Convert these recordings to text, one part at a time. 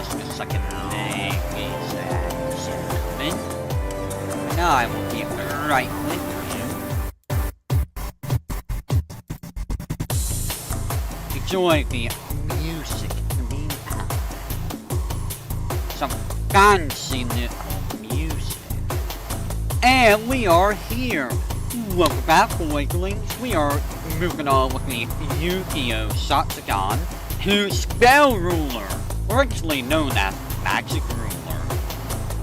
just a second. Is that gentlemen? Now I will be right with you. Enjoy the music. Some fancy little music. And we are here. Welcome back, boylings. We are moving on with the Yugioh Zatsudan, whose spell ruler, originally known as Magic Ruler,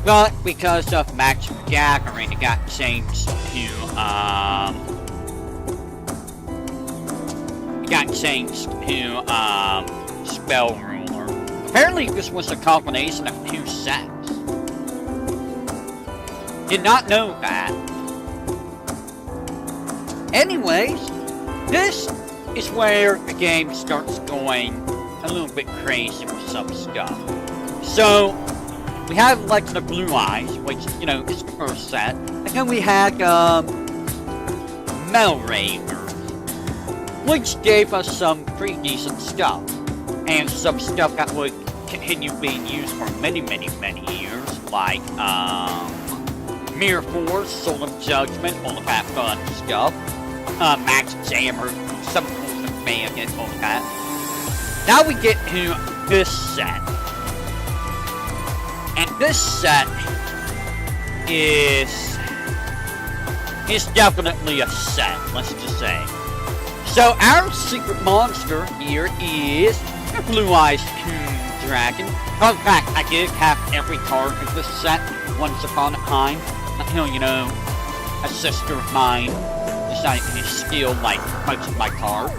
but because of magic gathering, it got changed to, spell ruler. Apparently this was a combination of two sets. Did not know that. Anyways, this is where the game starts going a little bit crazy with some stuff. So, we have Legend of Blue Eyes, which, you know, is the first set. And then we had, Metal Ravers, which gave us some pretty decent stuff. And some stuff that would continue being used for many, many, many years, like, Mirror Force, Soul of Judgment, all of that fun stuff. Max Jammer, some tools of Bandit, all of that. Now we get to this set. And this set is definitely a set, let's just say. So our secret monster here is the Blue Eyes Tomb Dragon. In fact, I did have every card in this set once upon a time until, you know, a sister of mine decided to steal, like, most of my cards.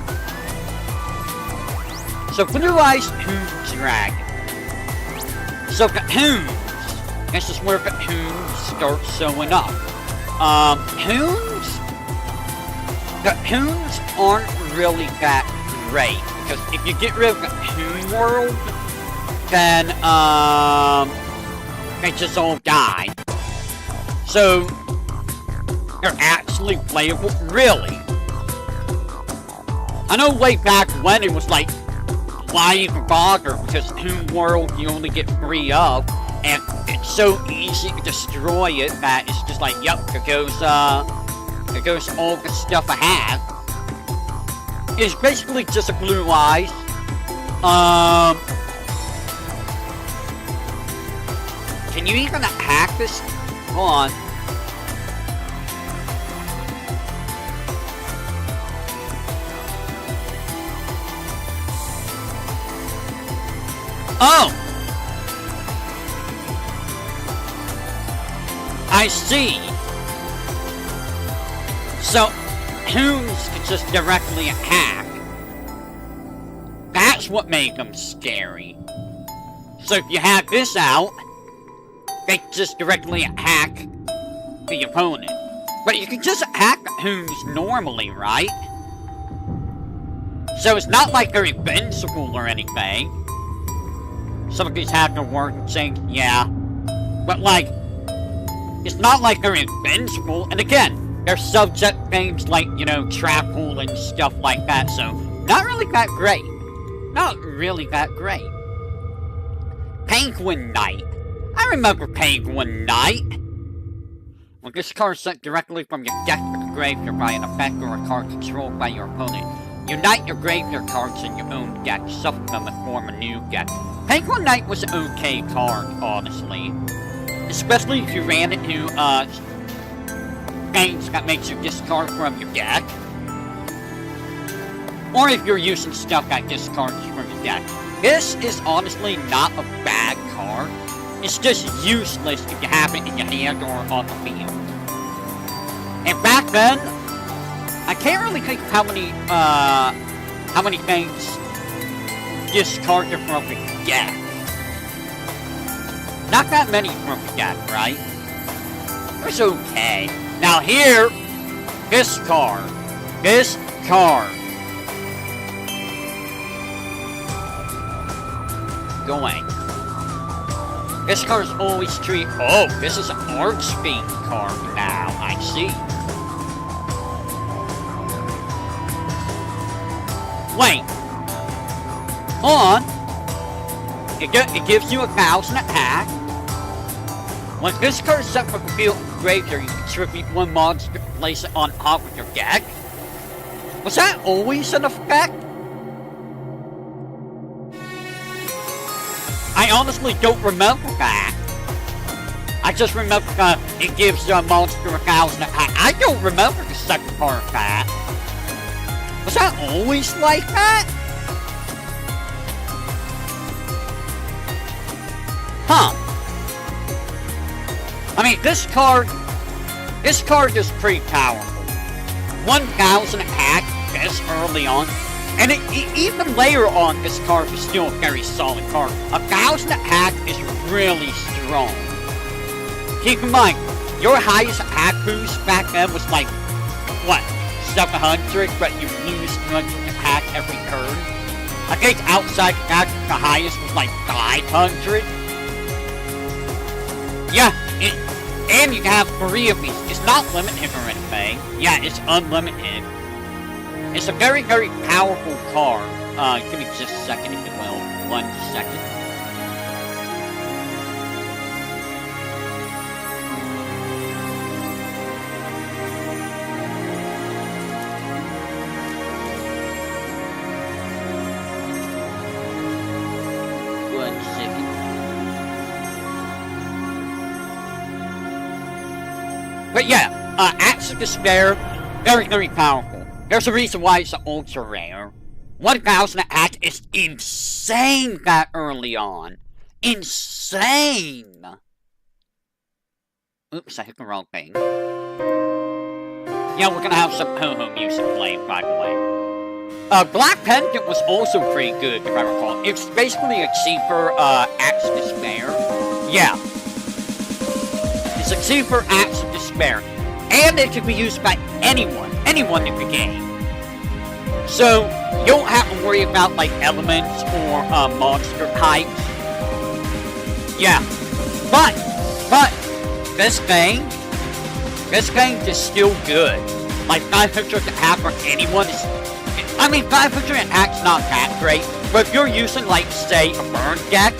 So, Blue Eyes Tomb Dragon. So, Katoons. This is where Katoons start showing up. Katoons aren't really that great, because if you get rid of Katoon World, then, they just all die. So, they're actually playable? Really? I know way back when it was like, why even bother? Because Tomb World you only get 3 of, and it's so easy to destroy it that it's just like, yep, there goes all the stuff I have. It's basically just a Blue Eyes. Can you even hack this? Hold on. Oh! I see. So, Toons can just directly attack. That's what made them scary. So if you have this out, they just directly attack the opponent. But you can just attack Toons normally, right? So it's not like they're invincible or anything. Some of these have to work and saying, yeah. But, like, it's not like they're invincible. And again, they're subject things like, you know, Trapple and stuff like that. So, not really that great. Not really that great. Penguin Knight. I remember Penguin Knight. When this card is sent directly from your deck to the graveyard by an effect or a card controlled by your opponent, unite your graveyard cards in your own deck, shuffle them and form a new deck. Penguin Knight was an okay card, honestly. Especially if you ran into, things that makes you discard from your deck. Or if you're using stuff that discards from your deck. This is honestly not a bad card. It's just useless if you have it in your hand or on the field. And back then, I can't really think of how many things discarded from the deck. Not that many from the deck, right? It was okay. Now here, this card. Going. This card's always treat. Oh, this is an Archfiend card now. I see. Wait. Hold on. it gives you 1,000 attack. When this card is set from the field of the graveyard, you contribute 1 monster, place it on top of your deck. Was that always an effect? I honestly don't remember that. I just remember it gives a monster 1,000 attack. I don't remember the second part of that. Was that always like that? Huh. I mean, this card is pretty powerful. 1,000 attack this early on. And even later on, this card is still a very solid card. 1,000 attack is really strong. Keep in mind, your highest attack boost back then was like, what, 700, but you lose 200 attack every turn. I think outside attack, the highest was like 500. Yeah, and you have 3 of these. It's not limited or anything. Yeah, it's unlimited. It's a very, very powerful card. Give me just a second, if you will. 1 second. But yeah, Axe of Despair, very, very powerful. There's a reason why it's ultra rare. 1,000 attack is insane that early on. Insane! Oops, I hit the wrong thing. Yeah, we're gonna have some ho-ho music playing, by the way. Black Pendant was also pretty good, if I recall. It's basically a cheaper, Axe of Despair. Yeah. It's a cheaper Axe of Despair. And it can be used by anyone in the game. So, you don't have to worry about, like, elements or, monster types. Yeah. But, this thing is still good. Like, 500 attack for anyone is... I mean, 500 attack's not that great, but if you're using, like, say, a burn deck,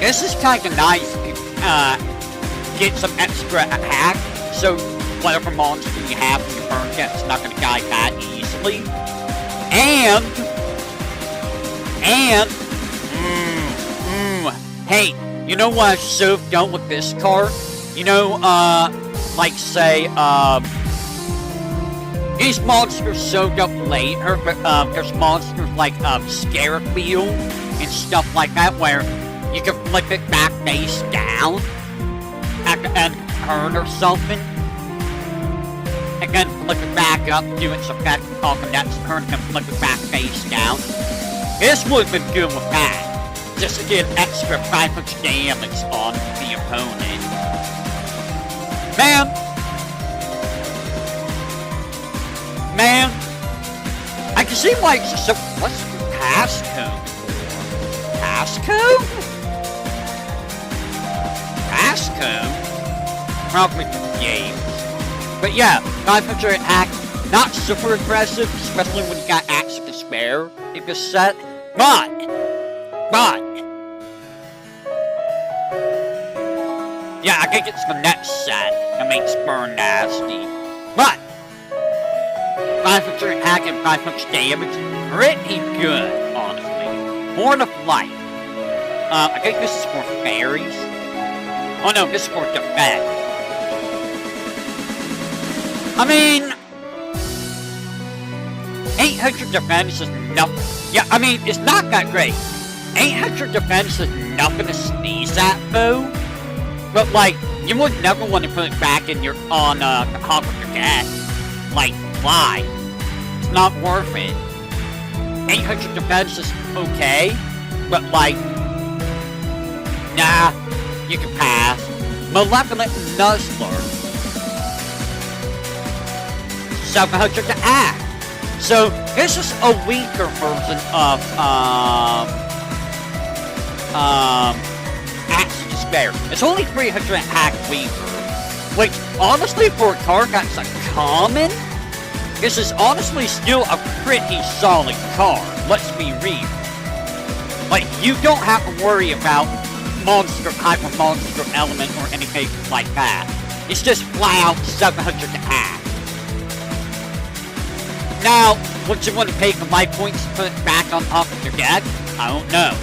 this is kinda nice to, get some extra attack, so whatever monster you have in your burn deck is not gonna die that easily. And, hey, you know what I've so done with this card? You know, like, say, these monsters showed up later, but, there's monsters like, Scarabeel and stuff like that, where you can flip it back face down at the end turn or something, and then flip it back up, do its effect on the next turn, and flip it back face down. This would have been good with that, just to get extra 500 damage on the opponent. Man, I can see why it's so... What's passcode for? Passcode? Passcode? Probably for games. But yeah, 500 attack, not super aggressive, especially when you got Axe of Despair in this set. But, yeah, I think it's the next set that makes Burn nasty. But, 500 attack and 500 damage, pretty good, honestly. Horn of Light. I think this is for fairies. Oh no, this is for defense. I mean, 800 defense is nothing. Yeah, I mean, it's not that great. 800 defense is nothing to sneeze at, though. But, like, you would never want to put it back in your, on, the top of your deck. Like, why? It's not worth it. 800 defense is okay, but, like, nah, you can pass. Malevolent Nuzzler. 700 to act. So, this is a weaker version of, Axe of Despair. It's only 300 attack weaker. Which, honestly, for a card that's a common, this is honestly still a pretty solid card. Let's be real. Like, you don't have to worry about hyper monster element or anything like that. It's just flat out 700 attack. Now, would you want to pay for my points to put it back on top of your deck? I don't know.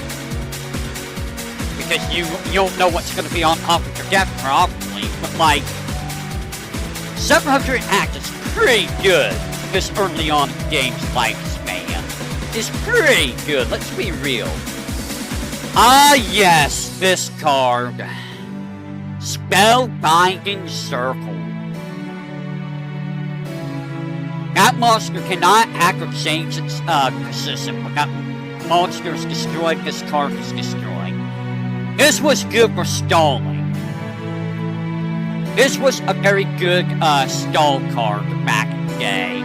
Because you don't know what's going to be on top of your deck, probably. But, like, 700 attack is pretty good this early on in the game's lifespan. It's pretty good, let's be real. Ah, yes, this card. Spellbinding Circle. That monster cannot act or change its position, but that monster is destroyed, this card is destroyed. This was good for stalling. This was a very good stall card back in the day.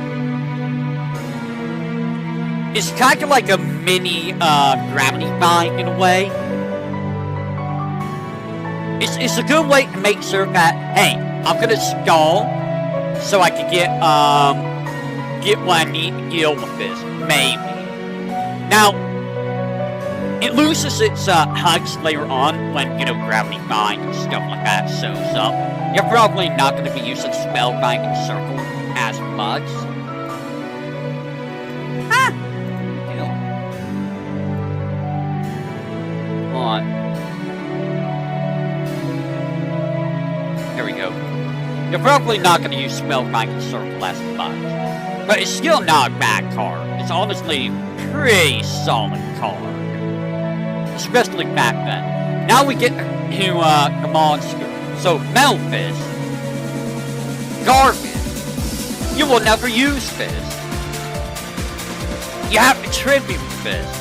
It's kind of like a mini gravity bind in a way. It's a good way to make sure that, hey, I'm gonna stall so I can get what I need to deal with this, maybe. Now, it loses its hugs later on when, you know, gravity bind and stuff like that shows up. You're probably not going to be using Spellbinding Circle as much. Ah! Hold on. There we go. You're probably not going to use Spellbinding Circle as much. But it's still not a bad card. It's honestly a pretty solid card. Especially back then. Now we get to the monster. So, Metal Fist. Garbage. You will never use Fist. You have to tribute Fist.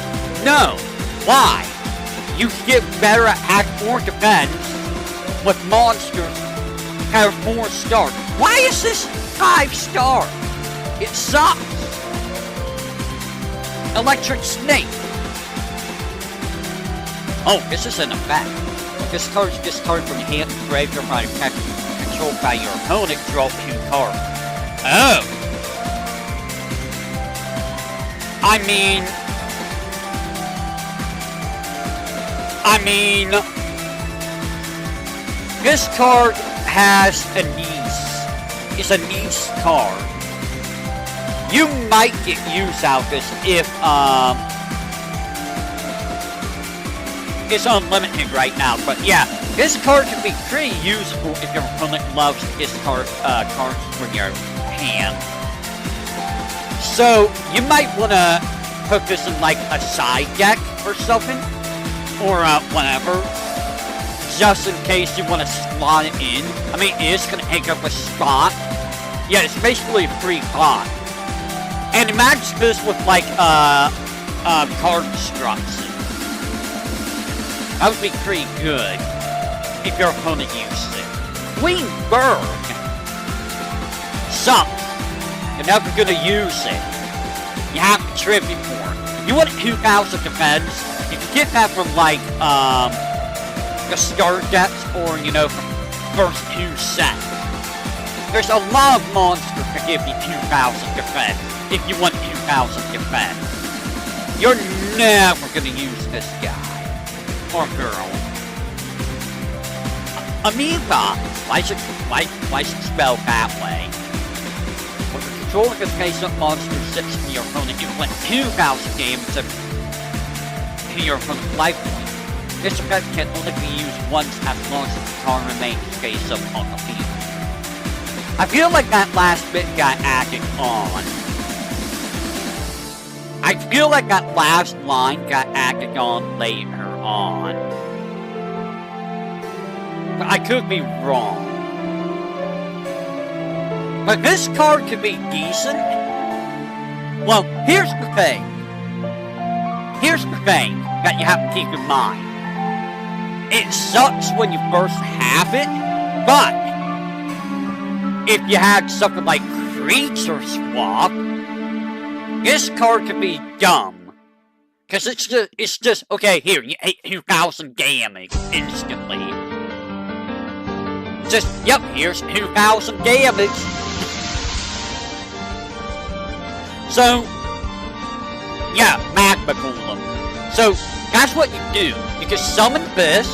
No. Why? You can get better at attack or defense with monsters that are 4 stars. Why is this 5 star? It sucks. Electric Snake. Oh, this is an effect. This card is discarded from your hand and graveyard by effect controlled by your opponent. Draw 2 cards. Oh. I mean, this card has a niece. It's a niece card. You might get use out of this if, it's unlimited right now, but yeah, this card can be pretty useful if your opponent loves to discard cards from your hand. So, you might want to put this in like a side deck or something, or whatever, just in case you want to slot it in. I mean, it is going to take up a spot. Yeah, it's basically a free pot. And imagine this with like card destruction. That would be pretty good if your opponent used it. Queen Berg sucks. You're never gonna use it. You have to tribute for it. You want 2,000 defense. You can get that from like the star decks or, you know, from first 2 sets. There's a lot of monsters to give you 2,000 defense if you want 2,000 defense. You're never gonna use this guy. Or girl. Amoeba. Why should spell that way? When the controller can face up monster 6 to your opponent, you inflict 2,000 damage to your opponent's life point. This effect can only be used once as long as the card remains face up on the field. I feel like that last bit got added on. I feel like that last line got added on later on. But I could be wrong. But this card could be decent. Well, here's the thing. Here's the thing that you have to keep in mind. It sucks when you first have it, but if you had something like Creature Swap, this card could be dumb. Because it's just, okay, here, you hit 2,000 damage instantly. Just, yep, here's 2,000 damage. So, yeah, Magma Golem. So, That's what you do. You can summon this,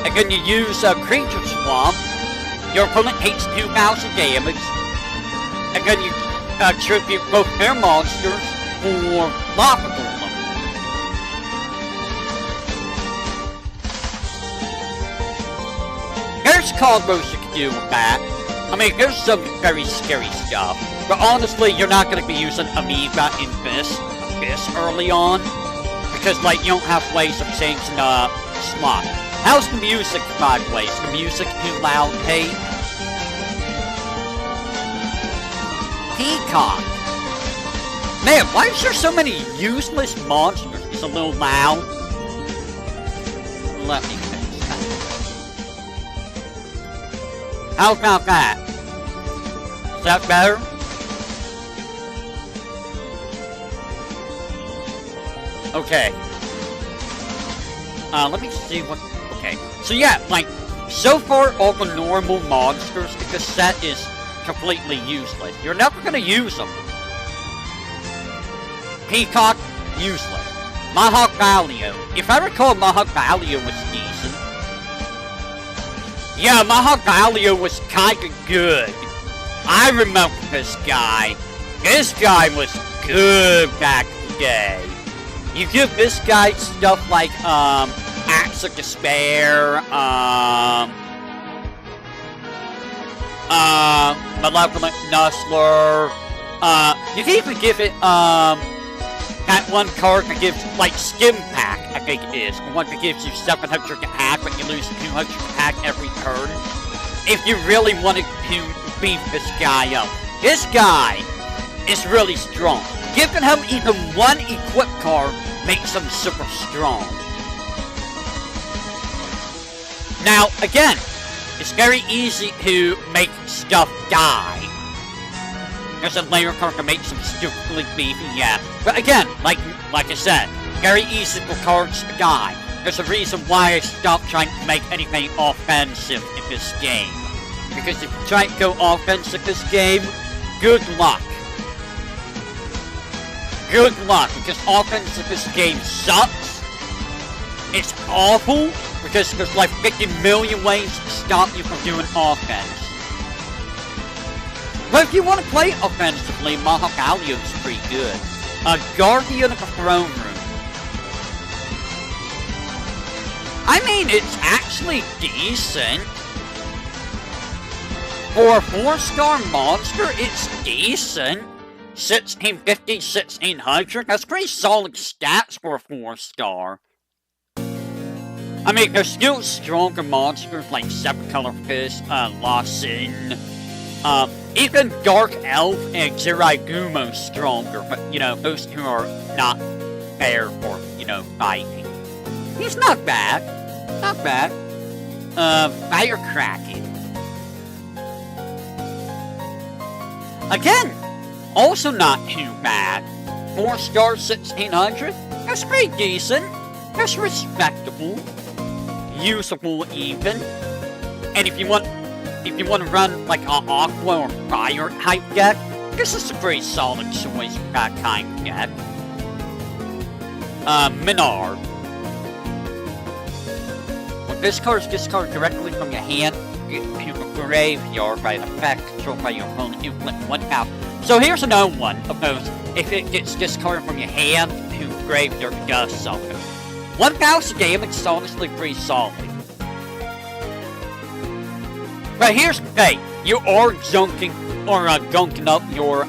and then you use a creature swamp. Your opponent takes 2,000 damage, and then you tribute both their monsters for Lava Golem. There's combos you can do with that. I mean, there's some very scary stuff, but honestly, you're not going to be using Amoeba in this early on, because, like, you don't have ways of changing the slot. How's the music, by the way? Is the music too loud, hey? Peacock. Man, why is there so many useless monsters? It's a little loud. Let me fix that. How about that? Is that better? Okay. Let me see what... Okay. So yeah, like, so far all the normal monsters in this set is completely useless. You're never gonna use them. Peacock, useless. Mahoggalio. If I recall, Mahoggalio was decent. Yeah, Mahoggalio was kinda good. I remember this guy. This guy was good back in the day. You give this guy stuff like, Axe of Despair, Malevolent Nuzzler, you can even give it, that one card that gives, like, Skim Pack, I think it is. The one that gives you 700 attack, but you lose 200 attack every turn. If you really wanted to beef this guy up. This guy is really strong. Giving him even one equip card makes him super strong. Now, again, it's very easy to make stuff die. There's a layer card that makes them stupidly beefy, yeah. But again, like I said, very easy for cards to die. There's a reason why I stopped trying to make anything offensive in this game. Because if you try to go offensive this game, good luck. Good luck, because offense in this game sucks. It's awful, because there's like 50 million ways to stop you from doing offense. But if you want to play offensively, Mahoggalio is pretty good. Guardian of the Throne Room. I mean, it's actually decent. For a 4-star monster, it's decent. 1650, 1600, that's pretty solid stats for a 4-star. I mean, there's still stronger monsters like Sepulchral Fist, Lawson, even Dark Elf and Ziraigumo stronger, but, you know, those two are not fair for, you know, fighting. He's not bad. Not bad. Firecracker. Again, also not too bad. 4-star, 1600. That's pretty decent. That's respectable. Usable even. And if you want to run like an Aqua or Fire type deck, this is a pretty solid choice for that kind of deck. Menard. When this card is discarded directly from your hand, you graveyard by an effect controlled by your opponent, you flip 1,000. So here's another one of those. If it gets discarded from your hand, to graveyard does something. 1,000 damage is honestly pretty solid. But here's the thing: you are gunking up your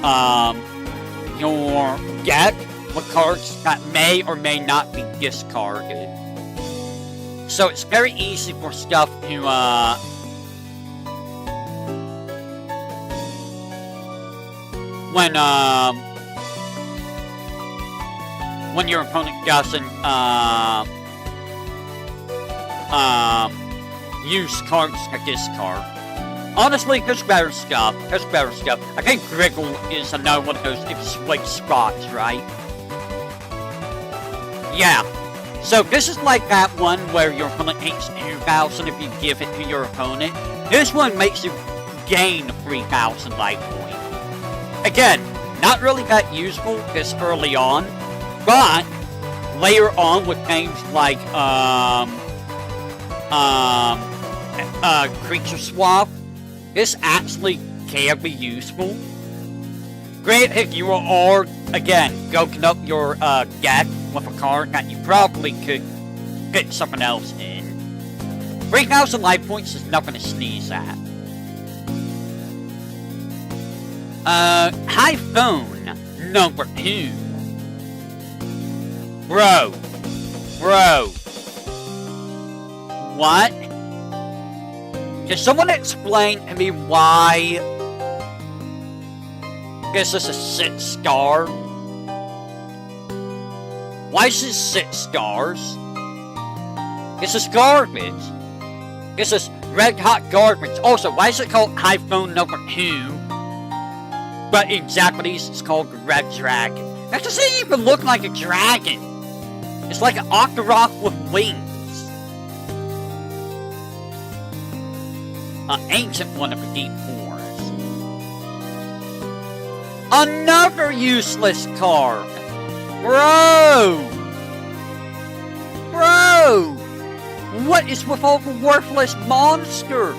deck with cards that may or may not be discarded. So it's very easy for stuff to when your opponent doesn't use cards to discard. Honestly, there's better stuff. I think Griggle is another one of those swing spots, right? Yeah. So this is like that one where your opponent takes 2,000 if you give it to your opponent. This one makes you gain 3,000 life points. Again, not really that useful this early on, but later on with things like creature swap, this actually can be useful. Granted, if you are, again, goking up your deck with a card that you probably could fit something else in. 3,000 life points is nothing to sneeze at. High phone number 2. Bro. What? Can someone explain to me why this is a 6 star? Why is this 6 stars? This is garbage. This is red hot garbage. Also, why is it called iPhone number 2? But in Japanese, it's called the Red Dragon. That doesn't even look like a dragon. It's like an octorok with wings. An ancient one of the deep forest. Another useless card. Bro! What is with all the worthless monsters?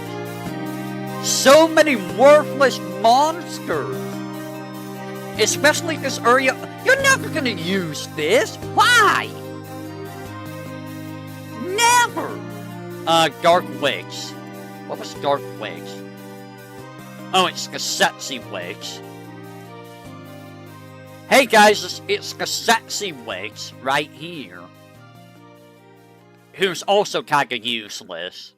So many worthless monsters. Especially this area. You're never gonna use this. Why? Never. Dark Wigs. What was Dark Wigs? Oh, it's Kassetsi Wigs. Hey guys, it's Kassetsi Wigs right here. Who's also kinda useless.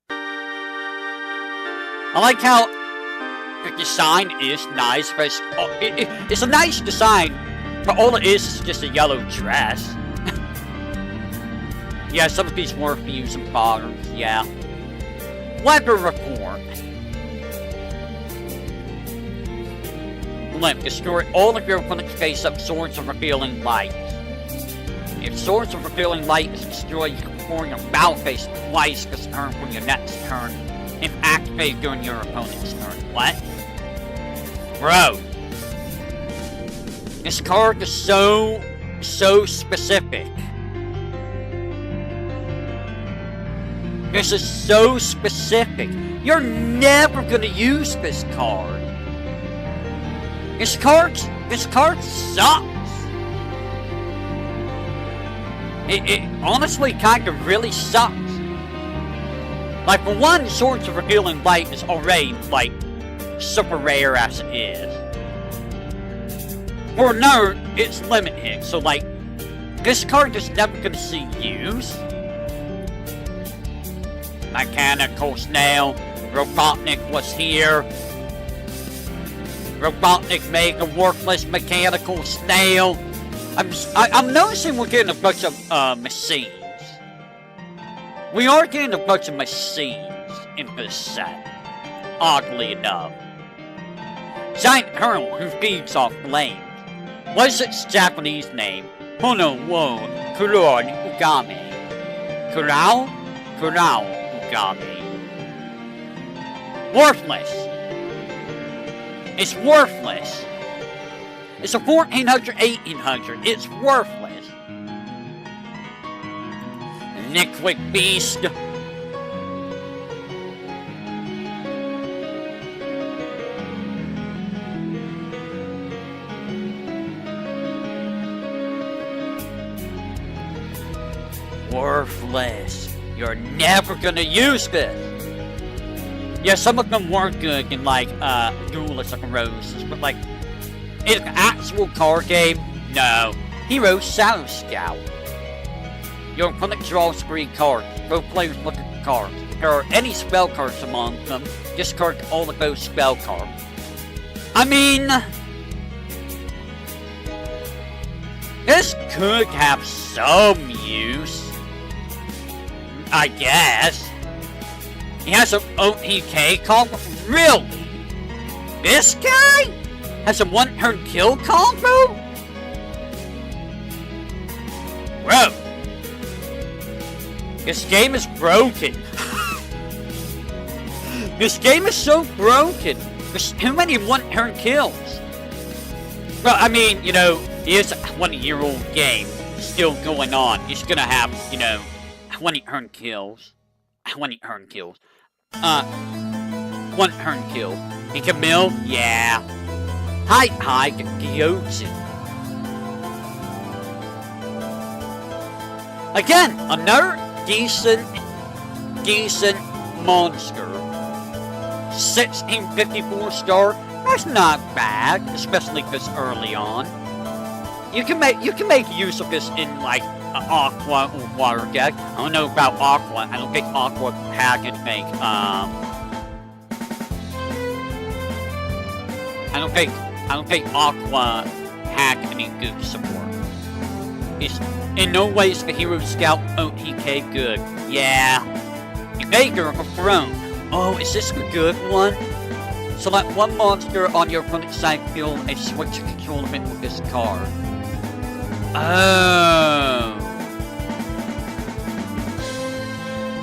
I like how the design is nice, but it's a nice design, but all it is just a yellow dress. Yeah, some of these were fused and bottoms, yeah. Weather report. Limp, destroy all of your opponent's face-up swords of revealing light. If swords of revealing light is destroyed, you can perform your battle phase twice this turn from your next turn. If activated during your opponent's turn. What? Bro. This card is so specific. This is so specific. You're never gonna use this card. This card sucks. It honestly kind of really sucks. Like, for one, Swords of Revealing Light is already, like, super rare as it is. For another, it's limited, so, like, this card is never gonna see use. Mechanical Snail, Robotnik was here. Robotnik made a worthless Mechanical Snail. I'm noticing we're getting a bunch of, machines. We are getting a bunch of machines in this set, oddly enough. Giant Turtle who feeds off flames. What is its Japanese name? Hono wo Kuroi Ugame. Kurao Ugame. Worthless. It's worthless. It's a 1400, 1800. It's worthless. Liquid Beast. Worthless. You're never gonna use this. Yeah, some of them were good in like Duelist of Roses, but like in an actual card game, no. Hero Shadow Scout. Your opponent draws 3 cards. Both players look at the cards. If there are any spell cards among them, discard all of those spell cards. I mean, this could have some use, I guess. He has an OTK combo? Really? This guy has a 1-turn kill combo? Bro. This game is broken. This game is so broken. There's too many 1-turn kills. Well, I mean, you know, is a 20-year-old game still going on. It's gonna have, you know, 20 earned kills. 20 earned kills. 1 earned kill. And Camille, yeah. Hi, Yugioh. Again, another decent monster. 1654 star. That's not bad, especially this early on. You can make use of this in like Aqua or Water deck. I don't know about Aqua. I don't think Aqua had anything. I don't think Aqua had any good support. It's in no way is the Hero Scout OTK good. Yeah. Vader of Throne. Oh, is this a good one? Select one monster on your opponent's side field and switch to control it with this card. Oh.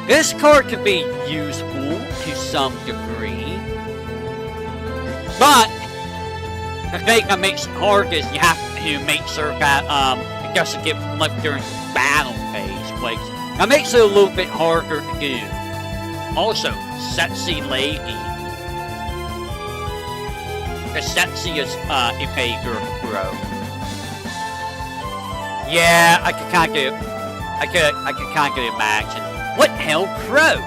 This card could be useful to some degree. But the thing that makes it hard is you have to make sure that it doesn't get left during the battle phase, which that makes it a little bit harder to do. Also, Sexy Lady. Because Sexy is Evader Bro. Yeah, I can kinda imagine. What hell, Crow?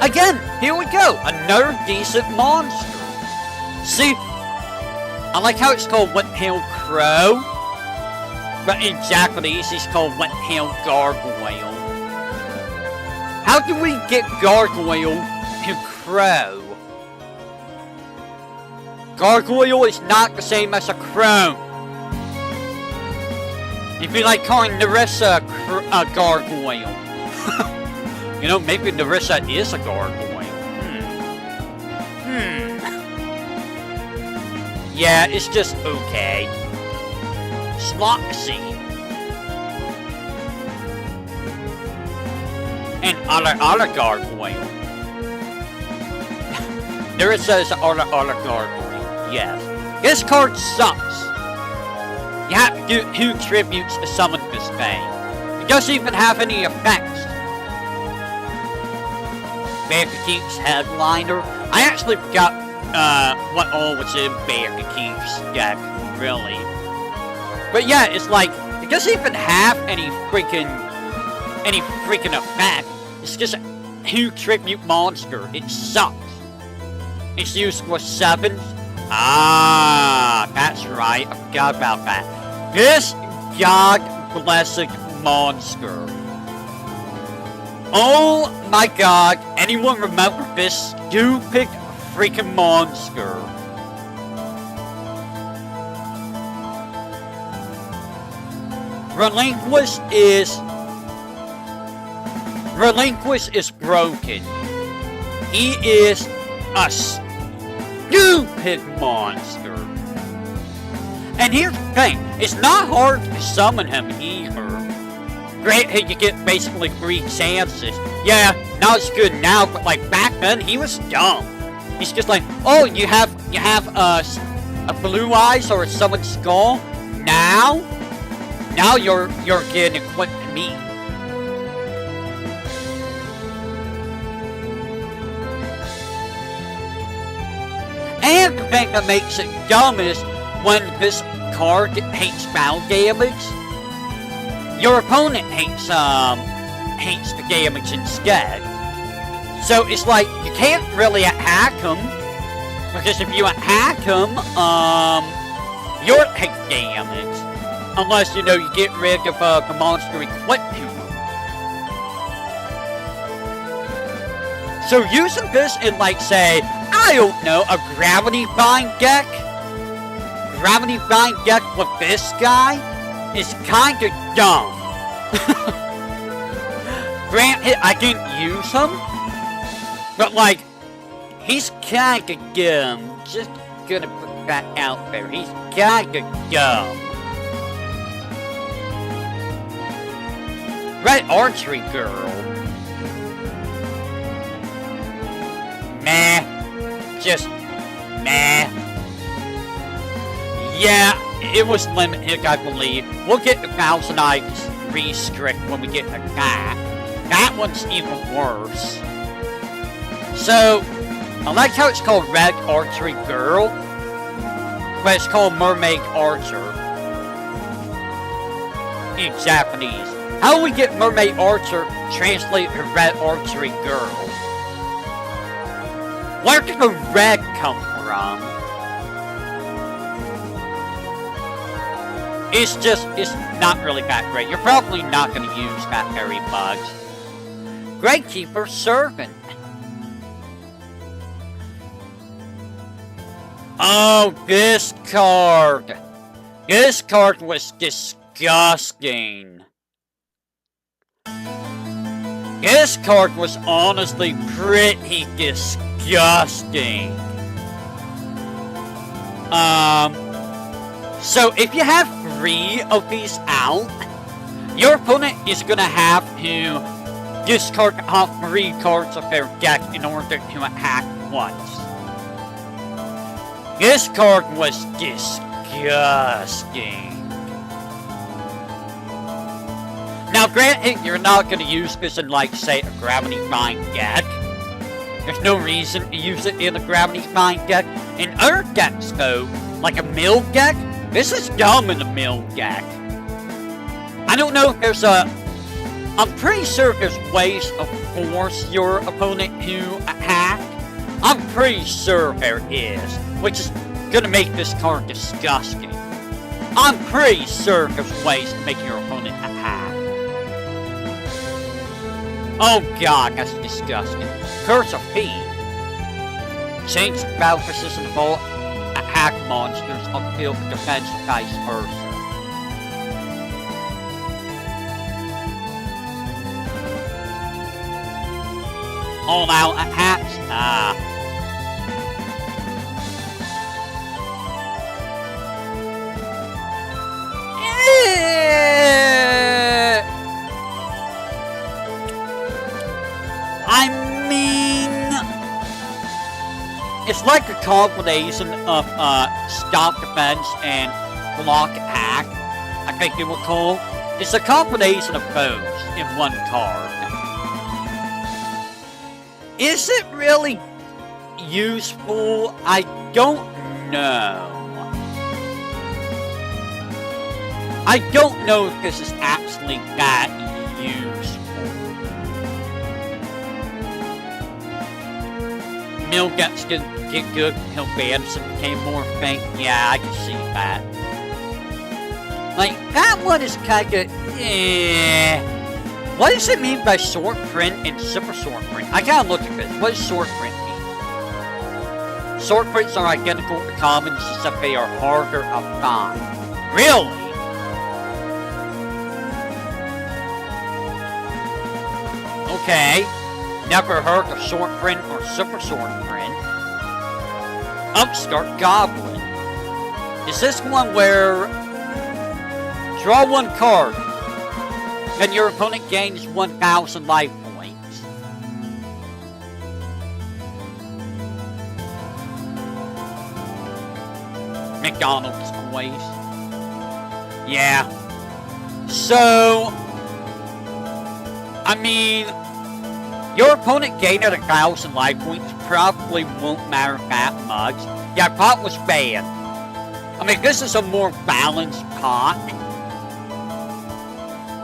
Again, here we go, another decent monster. See, I like how it's called What Hell Crow, but in Japanese it's called What Hell Gargoyle. How do we get Gargoyle to Crow? Gargoyle is not the same as a crow. It'd be like calling Nerissa a gargoyle. You know, maybe Nerissa is a gargoyle. Yeah, it's just okay. Sloxy. And other gargoyle. Nerissa is other gargoyle. Yes. This card sucks. You have to do 2 tributes to summon this thing. It doesn't even have any effects. Keeps headliner. I actually forgot what all was in Keeps deck, really. But yeah, it's like it doesn't even have any freaking effect. It's just a 2 tribute monster. It sucks. It's used for 7s. Ah, that's right. I forgot about that. This God-blessed monster. Oh my god, anyone remember this stupid freaking monster? Relinquish is broken. He is a stupid monster. And here's the thing, it's not hard to summon him either. Granted, you get basically 3 chances. Yeah, not as good now, but like back then, he was dumb. He's just like, oh, you have a blue eyes or a summoned skull. Now you're getting equipped to me. And the thing that makes it dumb is when this card hates battle damage, your opponent hates the damage instead. So it's like you can't really attack him, because if you attack him, you'll take damage. Unless, you know, you get rid of the monster equipped to him. So using this in, like, say, I don't know, a Gravity Bind deck? Gravity Bind deck with this guy is kinda dumb. Granted, I didn't use him, but like, he's kinda dumb. Just gonna put that out there. He's kinda dumb. Red Archery Girl. Meh. Just meh. Yeah, it was limited, I believe. We'll get the 1,000 items restrict when we get a cat. That one's even worse. So, I like how it's called Red Archery Girl, but it's called Mermaid Archer in Japanese. How do we get Mermaid Archer translated to Red Archery Girl? Where did the red come from? It's not really that great. You're probably not going to use that very much. Gravekeeper Servant. Oh, this card. This card was disgusting. This card was honestly pretty disgusting. So if you have 3 of these out, your opponent is gonna have to discard all 3 cards of their deck in order to attack once. This card was disgusting. Now granted, you're not gonna use this in, like, say, a Gravity Bind deck. There's no reason to use it in a Gravity Bind deck. In other decks though, like a mill deck, this is dumb in a mill deck. I don't know if there's I'm pretty sure there's ways to force your opponent to attack. I'm pretty sure there is, which is gonna make this card disgusting. I'm pretty sure there's ways to make your opponent attack. Oh god, that's disgusting. Curse of Feed. Change the battle position of all attack monsters until the defense vice versa. All out attacks? I mean, it's like a combination of stop defense and block attack, I think they will call. It's a combination of both in one card. Is it really useful? I don't know. I don't know if this is actually that useful. Mill gets to get good, he'll ban some became more faint. Yeah, I can see that. Like, that one is kinda What does it mean by short print and super short print? I gotta look at this. What does short print mean? Short prints are identical to commons, except they are harder to find. Really? Okay. Never heard of short print or super short print. Upstart Goblin. Is this one where draw 1 card and your opponent gains 1,000 life points? McDonald's always. Yeah. So, I mean, your opponent gaining 1,000 life points probably won't matter that much. Yeah, pot was bad. I mean, this is a more balanced pot.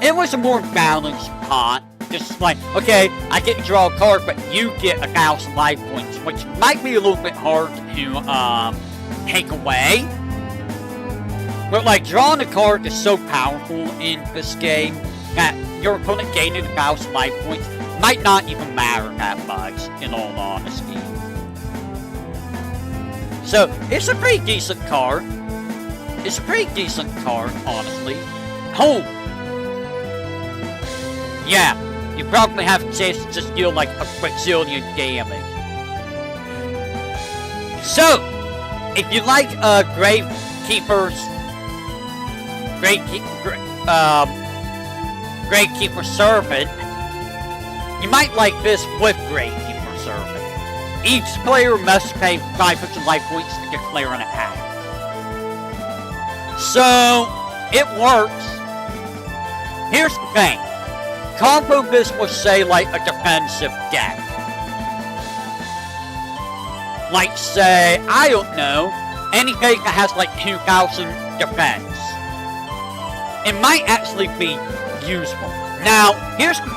It was a more balanced pot. Just like, okay, I get to draw a card, but you get 1,000 life points, which might be a little bit hard to take away. But like, drawing a card is so powerful in this game that your opponent gaining 1,000 life points might not even matter that much, in all honesty. So, it's a pretty decent card. It's a pretty decent card, honestly. Home! Yeah, you probably have a chance to just deal like a bajillion damage. So, if you like Gravekeeper Servant, you might like this with Gravekeeper Servant. Each player must pay 500 life points to declare an attack. So, it works. Here's the thing. Combo this will say like a defensive deck. Like say, I don't know, anything that has like 2,000 defense. It might actually be useful. Now, here's the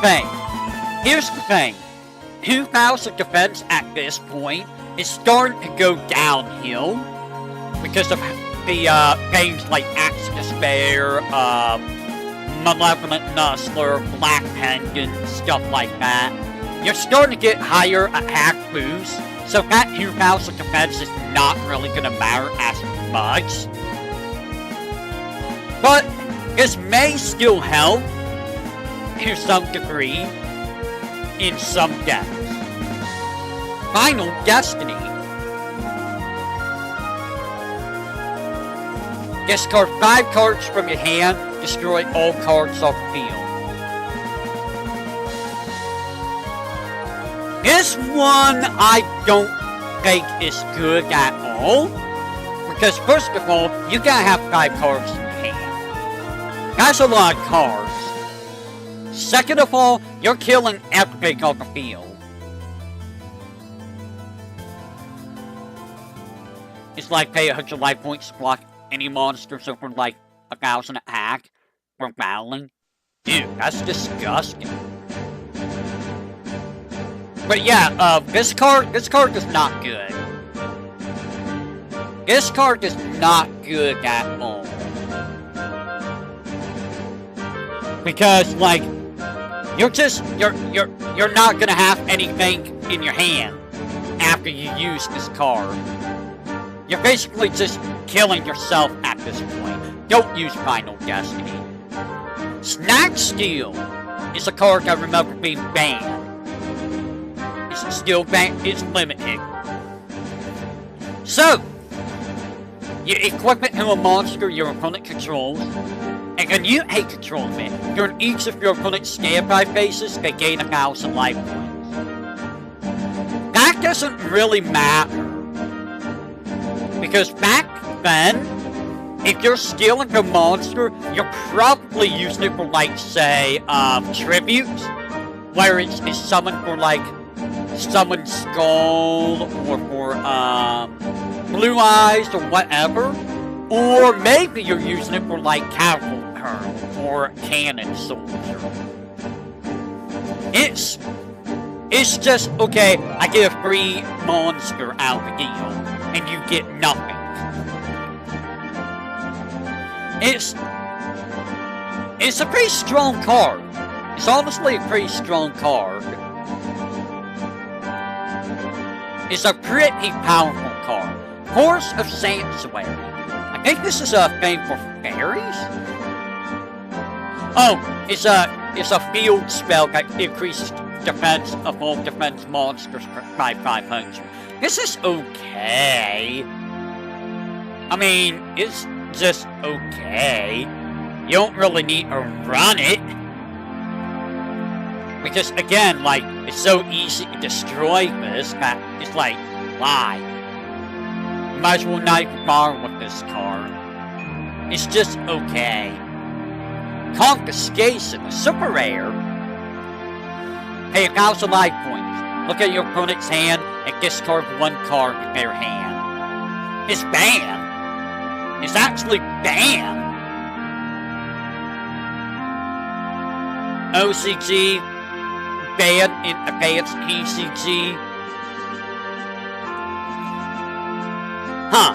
thing. 2,000 defense at this point is starting to go downhill because of the things like Axe Despair, Malevolent Nuzzler, Black Pendant, stuff like that. You're starting to get higher attack boosts, so that 2,000 defense is not really going to matter as much. But this may still help to some degree in some decks. Final Destiny. Discard 5 cards from your hand, destroy all cards off the field. This one I don't think is good at all. Because first of all, you gotta have 5 cards in your hand. That's a lot of cards. Second of all, you're killing everything on the field. It's like pay 100 life points to block any monsters over like 1,000 attack for battling. Dude, that's disgusting. But yeah, this card is not good. This card is not good at all. Because like you're not gonna have anything in your hand after you use this card. You're basically just killing yourself at this point. Don't use Final Destiny. Snack Steal is a card I remember being banned. It's still banned, it's limited. So, you equip it to a monster your opponent controls, and when you take control of it, during each of your opponent's standby phases, they gain 1,000 life points. That doesn't really matter. Because back then, if you're stealing the monster, you're probably using it for, like, say, tributes, where it's summoned for, like, Summon Skull, or for, Blue Eyes, or whatever. Or maybe you're using it for, like, Cavalry Colonel, or Cannon Soldier. It's just, okay, I get a free monster out of the deal, and you get nothing. It's a pretty strong card. It's honestly a pretty strong card. It's a pretty powerful card. Horse of Sanctuary. I think this is a thing for fairies? Oh, it's a field spell that increases defense of all defense monsters by 500. This is okay. I mean, it's just okay. You don't really need to run it. Because again, like, it's so easy to destroy this that it's like, why? You might as well not even bother with this card. It's just okay. Confiscation, super rare. Pay 1,000 life points. Look at your opponent's hand and discard 1 card in their hand. It's banned. It's actually banned. OCG, banned in advanced PCG. Huh.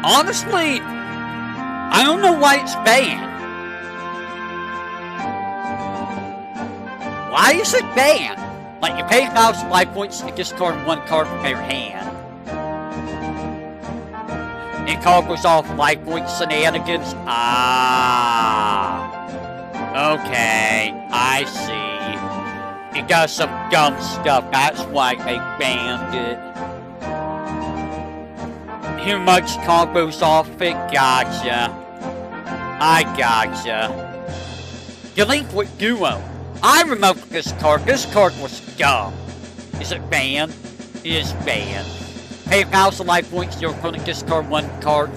Honestly, I don't know why it's banned. Why is it banned? Like, you pay 1,000 life points to discard 1 card from your hand. It goes off life point shenanigans. Ah. Okay, I see. It does some dumb stuff. That's why they banned it. Too much combos off it. Gotcha. I gotcha. Delinquent Duo. I remember this card. This card was dumb. Is it banned? It is banned. Pay 1,000 life points, your opponent discard 1 card.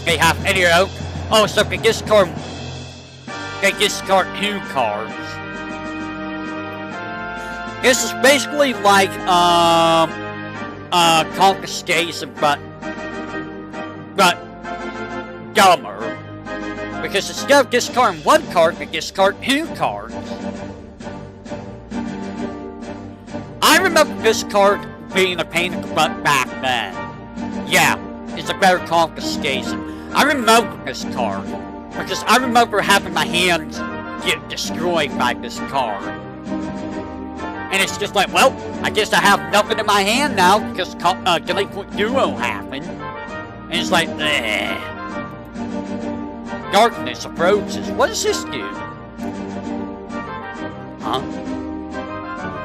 They have any of your own. Oh, so they discard 2 cards. This is basically like, confiscation, but dumber. Because instead of discarding 1 card, they discard 2 cards. I remember this card being a pain in the butt back then. Yeah, it's a better confiscation. I remember this card, because I remember having my hands get destroyed by this card. And it's just like, well, I guess I have nothing in my hand now, because Delinquent Duo happened. And it's like, bleh. Darkness approaches. What does this do? Huh?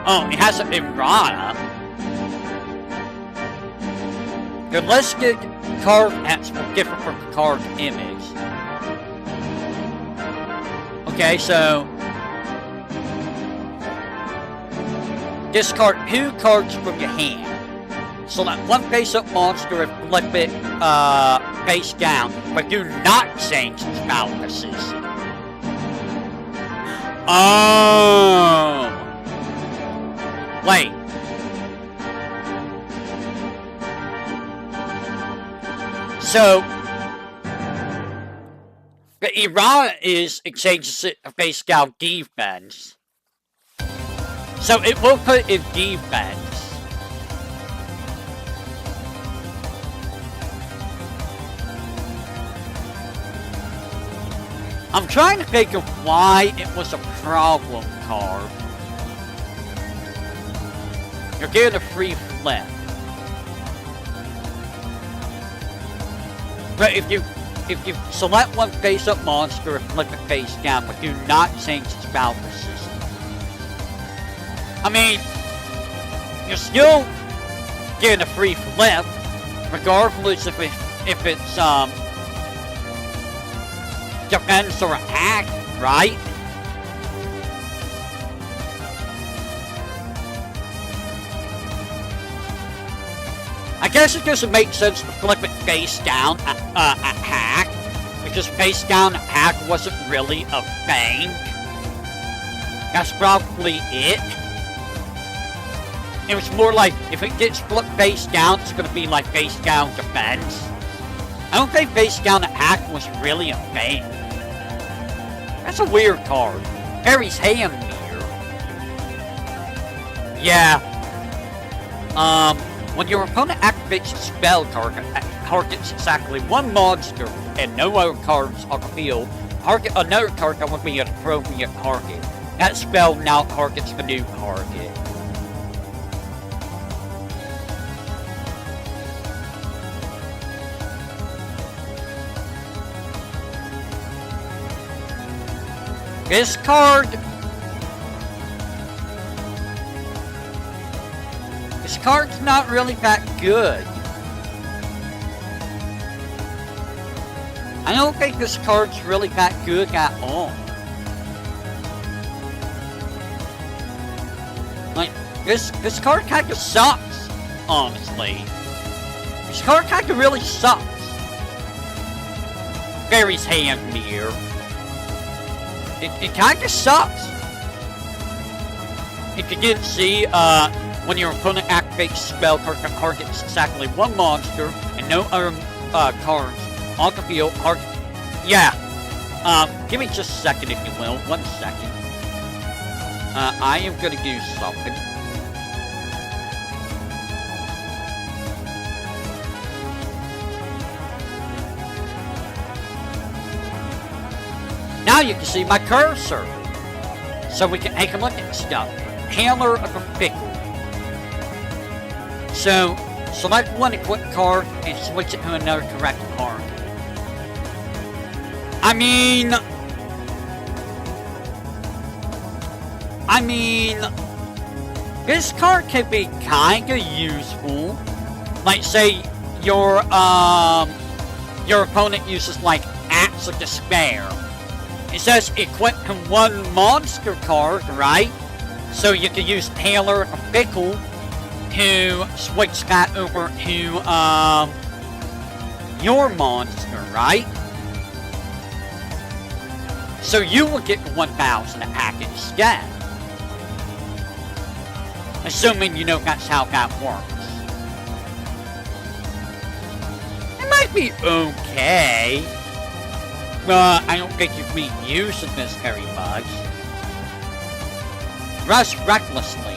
Oh, it has an errata. The listed card has different from the card image. Okay, so discard 2 cards from your hand. Select 1 face-up monster and flip it face down, but do not change its spell position. Oh! Wait. So, the errata is it changes it to face down defense. So it will put it in defense. I'm trying to think of why it was a problem card. You're getting a free flip. But if you select 1 face-up monster and flip it face down, but do not change its spell position. I mean, you're still getting a free flip, regardless if it's defense or attack, right? I guess it doesn't make sense to flip it face down attack, because face down attack wasn't really a thing. That's probably it. It was more like, if it gets flipped face down, it's gonna be like face down defense. I don't think face down attack was really a thing. That's a weird card. Harry's hand mirror. Yeah. When your opponent activates a spell card, targets exactly 1 monster and no other cards on the field, target another card that would be an appropriate target. That spell now targets the new target. This card's not really that good. I don't think this card's really that good at all. Like, this card kinda sucks, honestly. This card kinda really sucks. Fairy's Hand Mirror. It kinda sucks. If you didn't see, when your opponent activates spell card that targets exactly 1 monster and no other cards on the field. Yeah. Give me just a second, if you will. 1 second. I am gonna do something. Now you can see my cursor, so we can take a look at stuff. Handler of a Pickle. So, select 1 equipped card and switch it to another correct card. I mean, this card can be kinda useful. Like, say, your opponent uses, like, Axe of Despair. It says equip to 1 monster card, right? So you can use Handler of Pickle to switch that over to, your monster, right? So you will get 1,000 attack instead. Assuming you know that's how that works. It might be okay. But I don't think you've been using this very much. Rush recklessly.